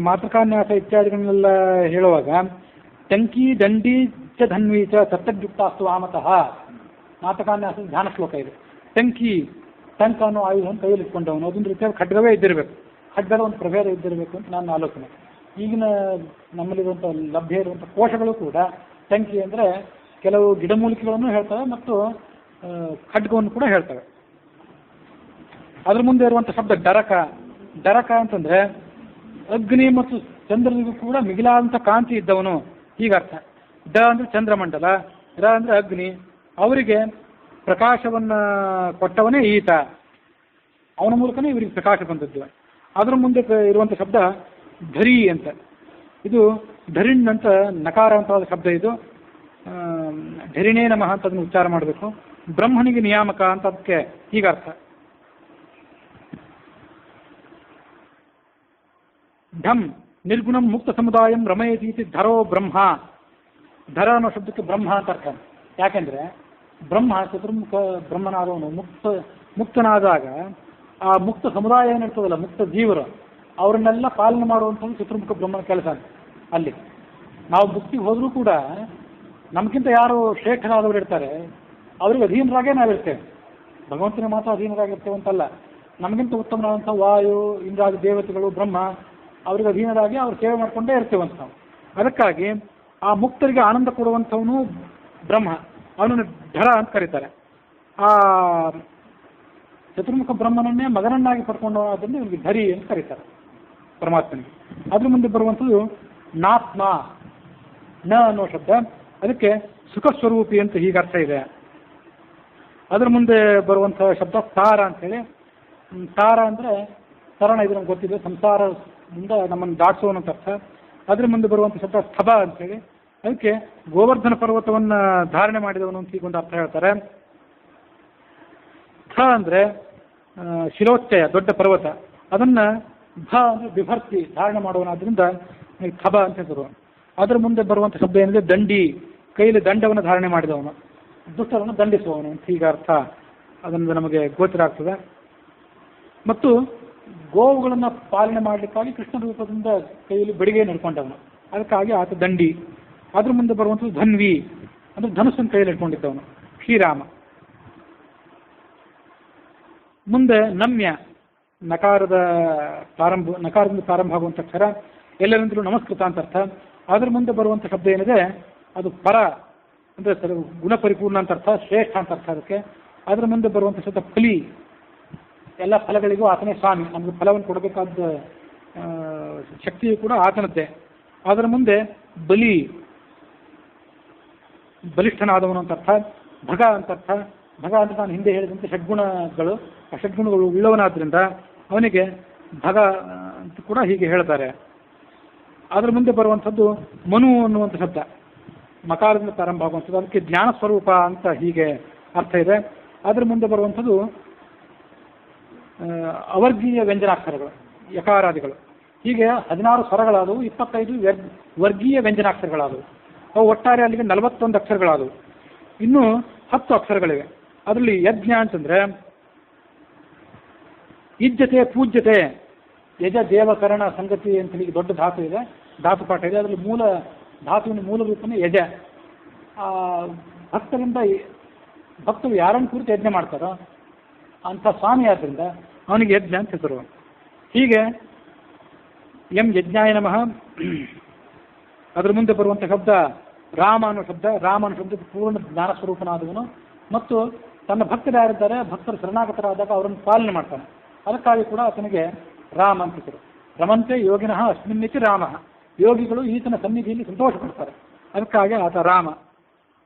ಮಾತೃಕಾನ್ಯಾಸ ಇತ್ಯಾದಿಗಳನ್ನೆಲ್ಲ ಹೇಳುವಾಗ ಟಂಕಿ ದಂಡಿ ಚ ಧನ್ವಿ ಚ ಸಪ್ತಯುಕ್ತಾಸ್ತು ವಾಮತಃ ಮಾತೃಕಾನ್ಯಾಸದ ಧ್ಯಾನ ಶ್ಲೋಕ ಇದೆ. ಟಂಕಿ, ಟಂಕ ಅನ್ನೋ ಆಯುಧವನ್ನು ಕೈಯಲ್ಲಿ ಇಟ್ಕೊಂಡವನು. ಅದೊಂದು ರೀತಿಯಾದ ಖಡ್ಗವೇ ಇದ್ದಿರಬೇಕು, ಖಡ್ಗದ ಒಂದು ಪ್ರಭೇದ ಇದ್ದಿರಬೇಕು ಅಂತ ನನ್ನ ಆಲೋಚನೆ. ಈಗಿನ ನಮ್ಮಲ್ಲಿರುವಂಥ ಲಭ್ಯ ಇರುವಂಥ ಕೋಶಗಳು ಕೂಡ ಟಂಕಿ ಅಂದರೆ ಕೆಲವು ಗಿಡಮೂಲಿಕೆಗಳನ್ನು ಹೇಳ್ತವೆ ಮತ್ತು ಖಡ್ಗವನ್ನು ಕೂಡ ಹೇಳ್ತವೆ. ಅದ್ರ ಮುಂದೆ ಇರುವಂಥ ಶಬ್ದ ಡರಕ. ಡರಕ ಅಂತಂದರೆ ಅಗ್ನಿ ಮತ್ತು ಚಂದ್ರನಿಗೂ ಕೂಡ ಮಿಗಿಲಾದಂಥ ಕಾಂತಿ ಇದ್ದವನು ಹೀಗರ್ಥ. ಡ ಅಂದರೆ ಚಂದ್ರಮಂಡಲ, ರ ಅಂದರೆ ಅಗ್ನಿ. ಅವರಿಗೆ ಪ್ರಕಾಶವನ್ನು ಕೊಟ್ಟವನೇ ಈತ. ಅವನ ಮೂಲಕನೇ ಇವರಿಗೆ ಪ್ರಕಾಶ ಬಂದದ್ದು. ಅದರ ಮುಂದೆ ಇರುವಂಥ ಶಬ್ದ ಧರಿ ಅಂತ. ಇದು ಧರಿಣ್ ಅಂತ ನಕಾರ ಅಂತವಾದ ಶಬ್ದ. ಇದು ಧರಿಣೇ ನಮಃ ಅಂತ ಅದನ್ನು ಉಚ್ಚಾರ ಮಾಡಬೇಕು. ಬ್ರಹ್ಮನಿಗೆ ನಿಯಾಮಕ ಅಂತ ಅದಕ್ಕೆ ಹೀಗರ್ಥ. ಢಮ್ ನಿರ್ಗುಣಂ ಮುಕ್ತ ಸಮುದಾಯಂ ರಮಯತೀತಿ ಧರೋ ಬ್ರಹ್ಮ. ಧರ ಅನ್ನೋ ಶಬ್ದಕ್ಕೆ ಬ್ರಹ್ಮ ಅಂತ ಅರ್ಥ. ಯಾಕೆಂದರೆ ಬ್ರಹ್ಮ ಚತುರ್ಮುಖ ಬ್ರಹ್ಮನಾದವನು ಮುಕ್ತನಾದಾಗ ಆ ಮುಕ್ತ ಸಮುದಾಯ ಏನಿರ್ತದಲ್ಲ, ಮುಕ್ತ ಜೀವರು, ಅವರನ್ನೆಲ್ಲ ಪಾಲನೆ ಮಾಡುವಂಥದ್ದು ಚತುರ್ಮುಖ ಬ್ರಹ್ಮನ ಕೆಲಸ. ಅಲ್ಲಿ ನಾವು ಮುಕ್ತಿಗೆ ಹೋದರೂ ಕೂಡ ನಮಗಿಂತ ಯಾರು ಶ್ರೇಷ್ಠರಾದವರು ಇರ್ತಾರೆ ಅವ್ರಿಗೆ ಅಧೀನರಾಗೇ ನಾವಿರ್ತೇವೆ. ಭಗವಂತನಿಗೆ ಮಾತ್ರ ಅಧೀನರಾಗಿರ್ತೇವೆ ಅಂತಲ್ಲ. ನಮಗಿಂತ ಉತ್ತಮನಾದಂಥ ವಾಯು, ಇಂದ್ರಾದಿ ದೇವತೆಗಳು, ಬ್ರಹ್ಮ ಅವ್ರಿಗೆ ಅಧೀನರಾಗಿ ಅವ್ರು ಸೇವೆ ಮಾಡಿಕೊಂಡೇ ಇರ್ತೇವಂತ ನಾವು. ಅದಕ್ಕಾಗಿ ಆ ಮುಕ್ತರಿಗೆ ಆನಂದ ಕೊಡುವಂಥವನು ಬ್ರಹ್ಮ, ಅವನನ್ನು ಢರ ಅಂತ ಕರೀತಾರೆ. ಆ ಚತುರ್ಮುಖ ಬ್ರಹ್ಮನನ್ನೇ ಮಗನನ್ನಾಗಿ ಪಡ್ಕೊಂಡವರಾದ್ರಿಂದ ಇವನಿಗೆ ಧರಿ ಅಂತ ಕರೀತಾರೆ ಪರಮಾತ್ಮನಿಗೆ. ಅದ್ರ ಮುಂದೆ ಬರುವಂಥದ್ದು ನಾತ್ಮ, ನ ಅನ್ನೋ ಶಬ್ದ, ಅದಕ್ಕೆ ಸುಖ ಸ್ವರೂಪಿ ಅಂತ ಹೀಗೆ ಅರ್ಥ ಇದೆ. ಅದ್ರ ಮುಂದೆ ಬರುವಂಥ ಶಬ್ದ ತಾರ ಅಂತೇಳಿ. ತಾರ ಅಂದರೆ ತರಣ, ಇದು ನಮ್ಗೆ ಗೊತ್ತಿದೆ, ಸಂಸಾರದಿಂದ ನಮ್ಮನ್ನು ದಾಟಿಸೋನು ಅಂತ ಅರ್ಥ. ಅದ್ರ ಮುಂದೆ ಬರುವಂಥ ಶಬ್ದ ಸ್ಥಭ ಅಂತೇಳಿ, ಅದಕ್ಕೆ ಗೋವರ್ಧನ ಪರ್ವತವನ್ನು ಧಾರಣೆ ಮಾಡಿದವನು ಅಂತ ಹೀಗೊಂದು ಅರ್ಥ ಹೇಳ್ತಾರೆ. ಥ ಅಂದರೆ ಶಿರೋಚ್ಚಯ, ದೊಡ್ಡ ಪರ್ವತ, ಅದನ್ನು ಭ ಅಂದರೆ ಬಿಭರ್ತಿ, ಧಾರಣೆ ಮಾಡುವನಾದ್ರಿಂದ ಖಬ ಅಂತ ಹೆಸರು. ಅದರ ಮುಂದೆ ಬರುವಂಥ ಶಬ್ದ ಏನಿದೆ ದಂಡಿ, ಕೈಯಲ್ಲಿ ದಂಡವನ್ನು ಧಾರಣೆ ಮಾಡಿದವನು, ದುಷ್ಟರನ್ನು ದಂಡಿಸುವವನು ಅಂತ ಹೀಗೆ ಅರ್ಥ ಅದನ್ನು ನಮಗೆ ಗೋಚರ ಆಗ್ತದೆ. ಮತ್ತು ಗೋವುಗಳನ್ನು ಪಾಲನೆ ಮಾಡಲಿಕ್ಕಾಗಿ ಕೃಷ್ಣ ರೂಪದಿಂದ ಕೈಯಲ್ಲಿ ಬಡಿಗೆ ನಡ್ಕೊಂಡವನು, ಅದಕ್ಕಾಗಿ ಆತ ದಂಡಿ. ಅದ್ರ ಮುಂದೆ ಬರುವಂಥದ್ದು ಧನ್ವಿ ಅಂದರೆ ಧನುಸ್ಸನ್ನು ಕೈಯಲ್ಲಿ ಇಟ್ಕೊಂಡಿದ್ದವನು ಶ್ರೀರಾಮ. ಮುಂದೆ ನಮ್ಯ, ನಕಾರದಿಂದ ಪ್ರಾರಂಭ ಆಗುವಂಥ ಅಕ್ಷರ, ಎಲ್ಲರಿಂದಲೂ ನಮಸ್ಕೃತ ಅಂತ ಅರ್ಥ. ಅದ್ರ ಮುಂದೆ ಬರುವಂಥ ಶಬ್ದ ಏನಿದೆ ಅದು ಪರ ಅಂದರೆ ಗುಣಪರಿಪೂರ್ಣ ಅಂತ ಅರ್ಥ, ಶ್ರೇಷ್ಠ ಅಂತ ಅರ್ಥ ಅದಕ್ಕೆ. ಅದ್ರ ಮುಂದೆ ಬರುವಂಥ ಶಬ್ದ ಫಲಿ, ಎಲ್ಲ ಫಲಗಳಿಗೂ ಆತನೇ ಸ್ವಾಮಿ, ನಮಗೆ ಫಲವನ್ನು ಕೊಡಬೇಕಾದ ಶಕ್ತಿಯು ಕೂಡ ಆತನದ್ದೇ. ಅದರ ಮುಂದೆ ಬಲಿ, ಬಲಿಷ್ಠನಾದವನು ಅಂತ ಅರ್ಥ. ಭಗ ಅಂತ ಅರ್ಥ. ಭಗ ಅಂತ ನಾನು ಹಿಂದೆ ಹೇಳಿದಂತೆ ಷಡ್ಗುಣಗಳು, ಆ ಷಡ್ಗುಣಗಳು ಉಳ್ಳವನಾದ್ರಿಂದ ಅವನಿಗೆ ಭಗ ಅಂತ ಕೂಡ ಹೀಗೆ ಹೇಳ್ತಾರೆ. ಅದರ ಮುಂದೆ ಬರುವಂಥದ್ದು ಮನು ಅನ್ನುವಂಥ ಶಬ್ದ, ಮಕಾರದಿಂದ ಪ್ರಾರಂಭ ಆಗುವಂಥದ್ದು, ಅದಕ್ಕೆ ಜ್ಞಾನ ಸ್ವರೂಪ ಅಂತ ಹೀಗೆ ಅರ್ಥ ಇದೆ. ಅದರ ಮುಂದೆ ಬರುವಂಥದ್ದು ಅವರ್ಗೀಯ ವ್ಯಂಜನಾಕ್ಷರಗಳು, ಯಕಾರಾದಿಗಳು. ಹೀಗೆ 16 ಸ್ವರಗಳಾದವು, 25 ವರ್ಗೀಯ ವ್ಯಂಜನಾಕ್ಷರಗಳಾದವು. ಅವು ಒಟ್ಟಾರೆ ಅಲ್ಲಿಗೆ 41 ಅಕ್ಷರಗಳಾದವು. ಇನ್ನೂ 10 ಅಕ್ಷರಗಳಿವೆ. ಅದರಲ್ಲಿ ಯಜ್ಞ ಅಂತಂದರೆ ಇಜ್ಜತೆ, ಪೂಜ್ಯತೆ, ಯಜ ದೇವಕರಣ ಸಂಗತಿ ಅಂತ ಹೇಳಿ ದೊಡ್ಡ ಧಾತು ಇದೆ, ಧಾತು ಪಾಠ ಇದೆ. ಅದರಲ್ಲಿ ಧಾತುವಿನ ಮೂಲ ರೂಪನೇ ಯಜ. ಭಕ್ತರು ಯಾರನ್ನು ಕುರಿತು ಯಜ್ಞ ಮಾಡ್ತಾರೋ ಅಂಥ ಸ್ವಾಮಿ ಆದ್ದರಿಂದ ಅವನಿಗೆ ಯಜ್ಞ ಅಂತ ಹೆಸರು. ಹೀಗೆ ಎಂ ಯಜ್ಞಾಯ ನಮಃ. ಅದರ ಮುಂದೆ ಬರುವಂಥ ಶಬ್ದ ರಾಮ ಅನ್ನೋ ಶಬ್ದ. ರಾಮ ಅನ್ನೋ ಶಬ್ದಕ್ಕೆ ಪೂರ್ಣ ಜ್ಞಾನ ಸ್ವರೂಪನಾದವನು ಮತ್ತು ತನ್ನ ಭಕ್ತರು ಯಾರಿದ್ದಾರೆ, ಭಕ್ತರು ಶರಣಾಗತರಾದಾಗ ಅವರನ್ನು ಪಾಲನೆ ಮಾಡ್ತಾನೆ, ಅದಕ್ಕಾಗಿ ಕೂಡ ಆತನಿಗೆ ರಾಮ ಅಂತ ಹೆಸರು. ರಮಂತೆ ಯೋಗಿನಃ ಅಸ್ಮಿನ್ನಿತಿ ರಾಮ, ಯೋಗಿಗಳು ಈತನ ಸನ್ನಿಧಿಯಲ್ಲಿ ಸಂತೋಷ ಪಡ್ತಾರೆ, ಅದಕ್ಕಾಗಿ ಆತ ರಾಮ.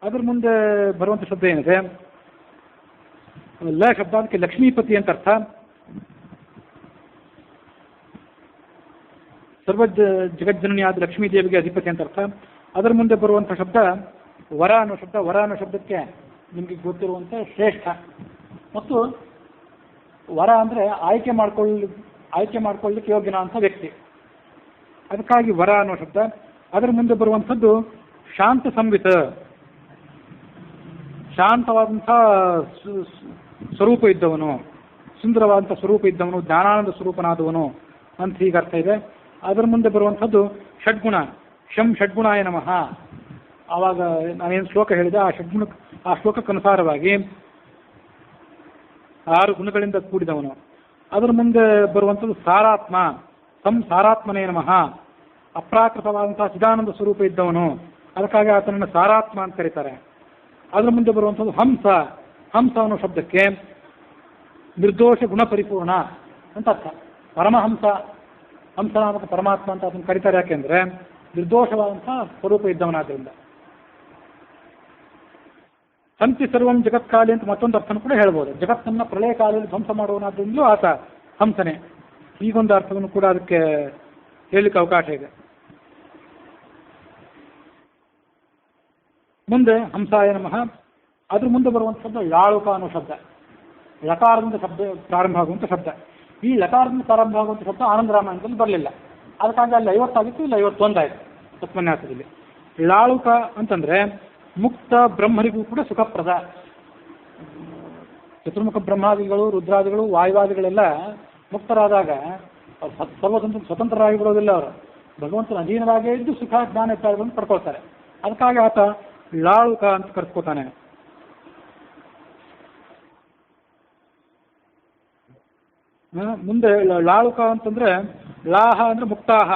ಅದ್ರ ಮುಂದೆ ಬರುವಂಥ ಶಬ್ದ ಏನಿದೆ ಲ ಶಬ್ದ, ಅದಕ್ಕೆ ಲಕ್ಷ್ಮೀಪತಿ ಅಂತ ಅರ್ಥ. ಸರ್ವ ಜಗಜ್ಜನನಿಯಾದ ಲಕ್ಷ್ಮೀ ದೇವಿಗೆ ಅಧಿಪತಿ ಅಂತ ಅರ್ಥ. ಅದರ ಮುಂದೆ ಬರುವಂಥ ಶಬ್ದ ವರ ಅನ್ನೋ ಶಬ್ದ. ವರ ಅನ್ನೋ ಶಬ್ದಕ್ಕೆ ನಿಮಗೆ ಗೊತ್ತಿರುವಂತೆ ಶ್ರೇಷ್ಠ ಮತ್ತು ವರ ಅಂದರೆ ಆಯ್ಕೆ ಮಾಡ್ಕೊಳ್ಳಿಕ್ಕೆ ಯೋಗ್ಯನ ಅಂತ ವ್ಯಕ್ತಿ, ಅದಕ್ಕಾಗಿ ವರ ಅನ್ನೋ ಶಬ್ದ. ಅದರ ಮುಂದೆ ಬರುವಂಥದ್ದು ಶಾಂತ ಸಂವಿತ, ಶಾಂತವಾದಂಥ ಸ್ವರೂಪ ಇದ್ದವನು, ಸುಂದರವಾದಂಥ ಸ್ವರೂಪ ಇದ್ದವನು, ಜ್ಞಾನಾನಂದ ಸ್ವರೂಪನಾದವನು ಅಂತ ಹೀಗೆ ಅರ್ಥ ಇದೆ. ಅದರ ಮುಂದೆ ಬರುವಂಥದ್ದು ಷಡ್ಗುಣ, ಷಡ್ಗುಣಾಯ ನಮಃ. ಆವಾಗ ನಾನೇನು ಶ್ಲೋಕ ಹೇಳಿದೆ ಆ ಶ್ಲೋಕಕ್ಕನುಸಾರವಾಗಿ 6 ಗುಣಗಳಿಂದ ಕೂಡಿದವನು. ಅದರ ಮುಂದೆ ಬರುವಂಥದ್ದು ಸಾರಾತ್ಮ, ಸಾರಾತ್ಮನೇ ನಮಃ. ಅಪ್ರಾಕೃತವಾದಂತಹ ಚಿದಾನಂದ ಸ್ವರೂಪ ಇದ್ದವನು, ಅದಕ್ಕಾಗಿ ಆತನನ್ನು ಸಾರಾತ್ಮ ಅಂತ ಕರೀತಾರೆ. ಅದರ ಮುಂದೆ ಬರುವಂಥದ್ದು ಹಂಸ ಅನ್ನೋ ಶಬ್ದಕ್ಕೆ ನಿರ್ದೋಷ ಗುಣ ಪರಿಪೂರ್ಣ ಅಂತ ಅರ್ಥ. ಪರಮಹಂಸ, ಹಂಸನಾಮಕ ಪರಮಾತ್ಮ ಅಂತ ಅದನ್ನು ಕರೀತಾರೆ. ಯಾಕೆಂದ್ರೆ ನಿರ್ದೋಷವಾದಂಥ ಸ್ವರೂಪ ಇದ್ದವನಾದ್ರಿಂದ. ಸಂತಿ ಸರ್ವಂ ಜಗತ್ಕಾಲಿ ಅಂತ ಮತ್ತೊಂದು ಅರ್ಥನೂ ಕೂಡ ಹೇಳ್ಬೋದು. ಜಗತ್ತನ್ನ ಪ್ರಳಯ ಕಾಲದಲ್ಲಿ ಧ್ವಂಸ ಮಾಡುವನಾದ್ರಿಂದಲೂ ಆತ ಹಂಸನೇ. ಈಗೊಂದು ಅರ್ಥವನ್ನು ಕೂಡ ಅದಕ್ಕೆ ಹೇಳಲಿಕ್ಕೆ ಅವಕಾಶ ಇದೆ. ಮುಂದೆ ಹಂಸಾಯ ನಮಃ. ಅದ್ರ ಮುಂದೆ ಬರುವಂಥದ್ದು ಲಾಳುಕ ಅನ್ನೋ ಶಬ್ದ, ಲಕಾರದಿಂದ ಪ್ರಾರಂಭ ಆಗುವಂಥ ಶಬ್ದ. ಈ ಲಕಾರದಿಂದ ಪ್ರಾರಂಭ ಆಗುವಂಥ ಶಬ್ದ ಆನಂದರಾಮಾಯಣದಲ್ಲಿ ಬರಲಿಲ್ಲ, ಅದಕ್ಕಾಗಿ ಅಲ್ಲಿ 50 ಆಗಿತ್ತು, ಇಲ್ಲಿ 51 ಆಯಿತು ತತ್ವನ್ಯಾಸದಲ್ಲಿ. ಲಾಳುಕ ಅಂತಂದ್ರೆ ಮುಕ್ತ ಬ್ರಹ್ಮರಿಗೂ ಕೂಡ ಸುಖಪ್ರದ. ಚತುರ್ಮುಖ ಬ್ರಹ್ಮಾದಿಗಳು, ರುದ್ರಾದಿಗಳು, ವಾಯುವಾದಿಗಳೆಲ್ಲ ಮುಕ್ತರಾದಾಗ ಸ್ವತಂತ್ರರಾಗಿ ಬಿಡೋದಿಲ್ಲ. ಅವರು ಭಗವಂತನ ಅಧೀನರಾಗೇ ಇದ್ದು ಸುಖ ಜ್ಞಾನ ಇತ್ಯಾದಿಗಳನ್ನು ಪಡ್ಕೊಳ್ತಾರೆ. ಅದಕ್ಕಾಗಿ ಆತ ಲಾಳುಕ ಅಂತ ಕರೆಸ್ಕೋತಾನೆ. ಮುಂದೆ ಲಾಳುಕ ಅಂತಂದರೆ ಲಾಹ ಅಂದರೆ ಮುಕ್ತಾಹ,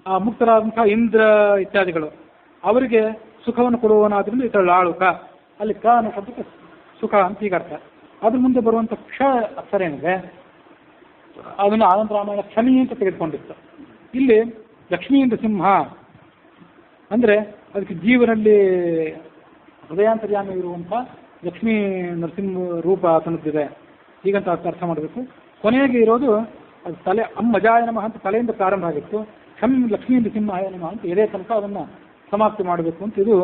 ಆ ಮುಕ್ತರಾದಂಥ ಇಂದ್ರ ಇತ್ಯಾದಿಗಳು ಅವರಿಗೆ ಸುಖವನ್ನು ಕೊಡುವನಾದ್ರಿಂದ ಈ ಲಾಳುಕ. ಅಲ್ಲಿ ಕ ಅನ್ನೋ ಶಬ್ದಕ್ಕೆ ಸುಖ ಅಂತ ಈಗ ಅರ್ಥ. ಅದ್ರ ಮುಂದೆ ಬರುವಂಥ ಕ್ಷ ಅಕ್ಷರ ಏನಿದೆ ಅದನ್ನು ಆನಂದ ರಾಮಾಯಣ ಕ್ಷಮಿ ಅಂತ ತೆಗೆದುಕೊಂಡಿತ್ತು. ಇಲ್ಲಿ ಲಕ್ಷ್ಮೀಂದ್ರ ಸಿಂಹ ಅಂದರೆ ಅದಕ್ಕೆ ಜೀವನಲ್ಲಿ ಹೃದಯಾಂತರ್ಯಾಮಿ ಇರುವಂಥ ಲಕ್ಷ್ಮೀ ನರಸಿಂಹ ರೂಪ ಆತನದ್ದಿದೆ ಹೀಗಂತ ಅರ್ಥ ಮಾಡಬೇಕು. ಕೊನೆಗೆ ಇರೋದು ಅದು ತಲೆ ಅಮ್ಮಜಾಯ ನಮಃ ಅಂತ ತಲೆಯಿಂದ ಪ್ರಾರಂಭ ಆಗಿತ್ತು. ಲಕ್ಷ್ಮೀಂದ್ರ ಸಿಂಹಾಯ ನಮಃ ಅಂತ ಎದೆ ತನಕ ಅದನ್ನು ಸಮಾಪ್ತಿ ಮಾಡಬೇಕು ಅಂತ. ಇದು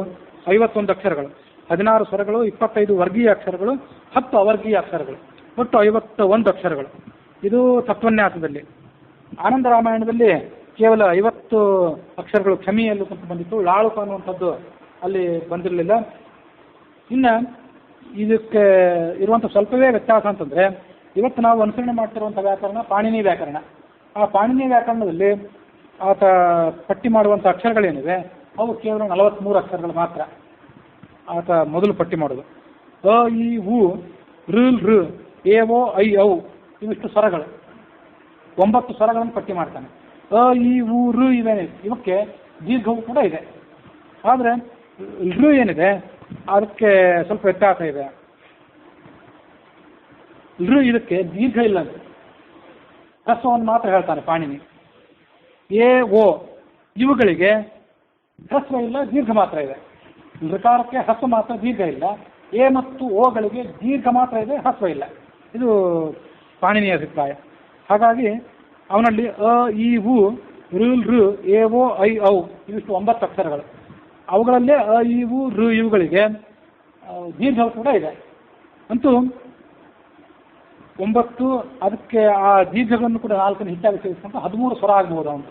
51 ಅಕ್ಷರಗಳು, 16 ಸ್ವರಗಳು, 25 ವರ್ಗೀಯ ಅಕ್ಷರಗಳು, 10 ಅವರ್ಗೀಯ ಅಕ್ಷರಗಳು, ಒಟ್ಟು 51 ಅಕ್ಷರಗಳು. ಇದು ತತ್ವನ್ಯಾಸದಲ್ಲಿ. ಆನಂದ ರಾಮಾಯಣದಲ್ಲಿ ಕೇವಲ 50 ಅಕ್ಷರಗಳು ಕ್ಷಮಿಯಲ್ಲೂ ಅಂತ ಬಂದಿತ್ತು. ಲಾಳುಕ ಅನ್ನುವಂಥದ್ದು ಅಲ್ಲಿ ಬಂದಿರಲಿಲ್ಲ. ಇನ್ನು ಇದಕ್ಕೆ ಇರುವಂಥ ಸ್ವಲ್ಪವೇ ವ್ಯತ್ಯಾಸ ಅಂತಂದರೆ, ಇವತ್ತು ನಾವು ಅನುಸರಣೆ ಮಾಡ್ತಿರುವಂಥ ವ್ಯಾಕರಣ ಪಾಣಿನಿ ವ್ಯಾಕರಣ. ಆ ಪಾಣಿನಿ ವ್ಯಾಕರಣದಲ್ಲಿ ಆತ ಪಟ್ಟಿ ಮಾಡುವಂಥ ಅಕ್ಷರಗಳೇನಿವೆ ಅವು ಕೇವಲ 43 ಅಕ್ಷರಗಳು ಮಾತ್ರ ಆತ ಮೊದಲು ಪಟ್ಟಿ ಮಾಡೋದು. ಅ ಇ ಉ ಋ ಋ ಎ ಓ ಐ ಔ ಇವಿಷ್ಟು ಸ್ವರಗಳು, 9 ಸ್ವರಗಳನ್ನು ಪಟ್ಟಿ ಮಾಡ್ತಾನೆ. ಅ ಇ ಉ ಋ ಇವೇನಿದೆ ಇವಕ್ಕೆ ದೀರ್ಘವು ಕೂಡ ಇದೆ. ಆದರೆ ಋ ಏನಿದೆ ಅದಕ್ಕೆ ಸ್ವಲ್ಪ ವ್ಯತ್ಯಾಸ ಇದೆ. ಋ ಇದಕ್ಕೆ ದೀರ್ಘ ಇಲ್ಲ, ಹ್ರಸ್ವವನ್ನು ಮಾತ್ರ ಹೇಳ್ತಾನೆ ಪಾಣಿನಿ. ಎ ಓ ಇವುಗಳಿಗೆ ಹ್ರಸ್ವ ಇಲ್ಲ, ದೀರ್ಘ ಮಾತ್ರ ಇದೆ. ಋಕಾರಕ್ಕೆ ಹ್ರಸ್ವ ಮಾತ್ರ, ದೀರ್ಘ ಇಲ್ಲ. ಎ ಮತ್ತು ಓಗಳಿಗೆ ದೀರ್ಘ ಮಾತ್ರ ಇದೆ, ಹ್ರಸ್ವ ಇಲ್ಲ. ಇದು ಪಾಣಿನಿಯ ಅಭಿಪ್ರಾಯ. ಹಾಗಾಗಿ ಅವನಲ್ಲಿ ಅ ಇ ಉ ಋ ಋ ಎ ಓ ಐ ಔ ಇವಿಷ್ಟು 9 ಅಕ್ಷರಗಳು. ಅವುಗಳಲ್ಲೇ ಅ ಇ ಉ ಋ ಇವುಗಳಿಗೆ ದೀರ್ಘವು ಕೂಡ ಇದೆ. ಅಂತೂ 9, ಅದಕ್ಕೆ ಆ ದೀರ್ಘಗಳನ್ನು ಕೂಡ 4 ಹೆಚ್ಚಾಗಿ ಸೇರಿಸ್ಕೊಂಡು 13 ಸ್ವರ ಆಗ್ಬೋದು. ಅವನು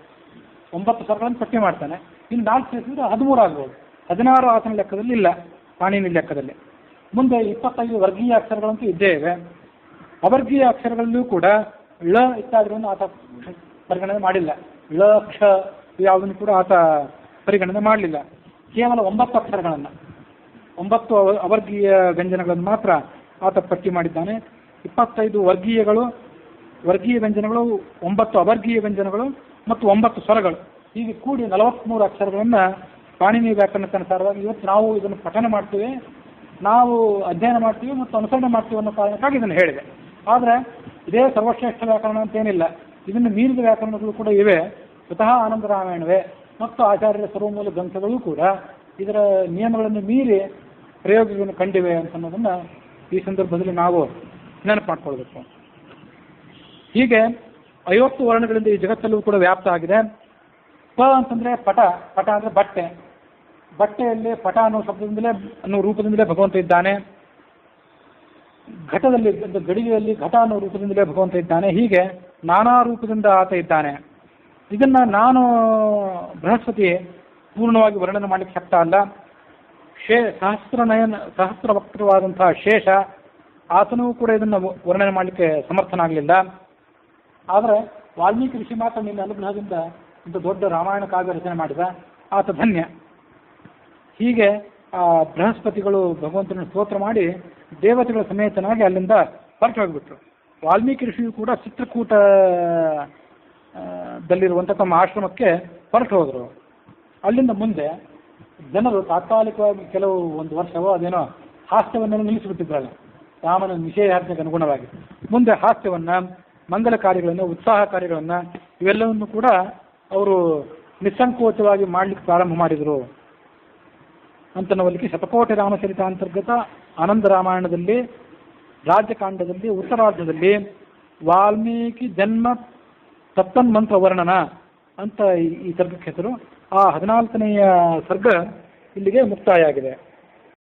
9 ಸ್ವರಗಳನ್ನು ಪಟ್ಟಿ ಮಾಡ್ತಾನೆ. ಇನ್ನು 4 ಸೇರಿಸಿದ್ರೆ 13 ಆಗ್ಬೋದು. 16 ಆತನ ಲೆಕ್ಕದಲ್ಲಿ ಇಲ್ಲ, ಪಾಣಿನಿ ಲೆಕ್ಕದಲ್ಲಿ. ಮುಂದೆ 25 ವರ್ಗೀಯ ಅಕ್ಷರಗಳಂತೂ ಇದ್ದೇ ಇವೆ. ಅವರ್ಗೀಯ ಅಕ್ಷರಗಳಲ್ಲೂ ಕೂಡ ಳ ಇತ್ಯಾದಿಗಳನ್ನು ಆತ ಪರಿಗಣನೆ ಮಾಡಿಲ್ಲ. ಳ ಕ್ಷ ಯಾವುದನ್ನು ಕೂಡ ಆತ ಪರಿಗಣನೆ ಮಾಡಲಿಲ್ಲ. ಕೇವಲ 9 ಅಕ್ಷರಗಳನ್ನು, 9 ಅವರ್ಗೀಯ ವ್ಯಂಜನಗಳನ್ನು ಮಾತ್ರ ಆತ ಪಟ್ಟಿ ಮಾಡಿದ್ದಾನೆ. 25 ವರ್ಗೀಯ ವ್ಯಂಜನಗಳು, 9 ಅವರ್ಗೀಯ ವ್ಯಂಜನಗಳು ಮತ್ತು 9 ಸ್ವರಗಳು, ಹೀಗೆ ಕೂಡಿ 43 ಅಕ್ಷರಗಳನ್ನು ಪಾಣಿನಿ ವ್ಯಾಕರಣಕ್ಕನುಸಾರವಾಗಿ ಇವತ್ತು ನಾವು ಇದನ್ನು ಪಠನ ಮಾಡ್ತೀವಿ, ನಾವು ಅಧ್ಯಯನ ಮಾಡ್ತೀವಿ ಮತ್ತು ಅನುಸರಣೆ ಮಾಡ್ತೀವಿ ಅನ್ನೋ ಕಾರಣಕ್ಕಾಗಿ ಇದನ್ನು ಹೇಳಿದೆ. ಆದರೆ ಇದೇ ಸರ್ವಶ್ರೇಷ್ಠ ವ್ಯಾಕರಣ ಅಂತೇನಿಲ್ಲ. ಇದನ್ನು ಮೀರಿದ ವ್ಯಾಕರಣಗಳು ಕೂಡ ಇವೆ. ಸ್ವತಃ ಆನಂದ ರಾಮಾಯಣವೇ ಮತ್ತು ಆಚಾರ್ಯರ ಸರ್ವಮೂಲ ಗ್ರಂಥಗಳು ಕೂಡ ಇದರ ನಿಯಮಗಳನ್ನು ಮೀರಿ ಪ್ರಯೋಗಗಳನ್ನು ಕಂಡಿವೆ ಅಂತ ಅನ್ನೋದನ್ನು ಈ ಸಂದರ್ಭದಲ್ಲಿ ನಾವು ನೆನಪು ಮಾಡ್ಕೊಳ್ಬೇಕು. ಹೀಗೆ 50 ವರ್ಣಗಳಿಂದ ಈ ಜಗತ್ತಲ್ಲೂ ಕೂಡ ವ್ಯಾಪ್ತ ಆಗಿದೆ. ಪ ಅಂತಂದರೆ ಪಟ, ಪಟ ಅಂದರೆ ಬಟ್ಟೆ. ಬಟ್ಟೆಯಲ್ಲಿ ಪಟ ಅನ್ನೋ ಶಬ್ದದಿಂದಲೇ ಅನ್ನೋ ರೂಪದಿಂದಲೇ ಭಗವಂತ ಇದ್ದಾನೆ. ಘಟದಲ್ಲಿ, ಗಡಿಗೆಯಲ್ಲಿ ಘಟ ಅನ್ನೋ ರೂಪದಿಂದಲೇ ಭಗವಂತ ಇದ್ದಾನೆ. ಹೀಗೆ ನಾನಾ ರೂಪದಿಂದ ಆತ ಇದ್ದಾನೆ. ಇದನ್ನು ನಾನು ಬೃಹಸ್ಪತಿ ಪೂರ್ಣವಾಗಿ ವರ್ಣನೆ ಮಾಡಲಿಕ್ಕೆ ಶಕ್ತ ಅಲ್ಲ. ಸಹಸ್ರ ವಕ್ತವಾದಂತಹ ಶೇಷ ಆತನೂ ಕೂಡ ಇದನ್ನು ವರ್ಣನೆ ಮಾಡಲಿಕ್ಕೆ ಸಮರ್ಥನಾಗಲಿಲ್ಲ. ಆದರೆ ವಾಲ್ಮೀಕಿ ಋಷಿ ಮಾತ್ರ ನಿನ್ನ ಅನುಗ್ರಹದಿಂದ ಇಂಥ ದೊಡ್ಡ ರಾಮಾಯಣ ಕಾವ್ಯ ರಚನೆ ಮಾಡಿದ, ಆತ ಧನ್ಯ. ಹೀಗೆ ಆ ಬೃಹಸ್ಪತಿಗಳು ಭಗವಂತನ ಸ್ತೋತ್ರ ಮಾಡಿ ದೇವತೆಗಳ ಸಮೇತನಾಗಿ ಅಲ್ಲಿಂದ ಹೊರಟು ಹೋಗಿಬಿಟ್ರು. ವಾಲ್ಮೀಕಿ ಋಷಿಯು ಕೂಡ ಚಿತ್ರಕೂಟ ದಲ್ಲಿರುವಂಥ ತಮ್ಮ ಆಶ್ರಮಕ್ಕೆ ಹೊರಟು ಹೋದರು. ಅಲ್ಲಿಂದ ಮುಂದೆ ಜನರು ತಾತ್ಕಾಲಿಕವಾಗಿ ಕೆಲವು 1 ವರ್ಷವೋ ಅದೇನೋ ಹಾಸ್ಯವನ್ನೆಲ್ಲ ನಿಲ್ಲಿಸಿಬಿಟ್ಟಿದ್ರಲ್ಲ ರಾಮನ ನಿಷೇಧಾಜ್ಞೆಗೆ ಅನುಗುಣವಾಗಿ. ಮುಂದೆ ಹಾಸ್ಯವನ್ನು, ಮಂಗಲ ಕಾರ್ಯಗಳನ್ನು, ಉತ್ಸಾಹ ಕಾರ್ಯಗಳನ್ನು ಇವೆಲ್ಲವನ್ನು ಕೂಡ ಅವರು ನಿಸ್ಸಂಕೋಚವಾಗಿ ಮಾಡಲಿಕ್ಕೆ ಪ್ರಾರಂಭ ಮಾಡಿದರು ಅಂತನ್ನುವಲ್ಲಿಗೆ ಶತಕೋಟಿ ರಾಮಚರಿತ ಅಂತರ್ಗತ ಆನಂದ ರಾಮಾಯಣದಲ್ಲಿ ರಾಜ್ಯಕಾಂಡದಲ್ಲಿ ಉತ್ತರಾರ್ಧದಲ್ಲಿ ವಾಲ್ಮೀಕಿ ಜನ್ಮ ತತ್ತನ್ಮಂತ್ರ ವರ್ಣನ ಅಂತ ಈ ಸರ್ಗಕ್ಕೆ ಹೆಸರು. ಆ 14ನೆಯ ಸರ್ಗ ಇಲ್ಲಿಗೆ ಮುಕ್ತಾಯ ಆಗಿದೆ.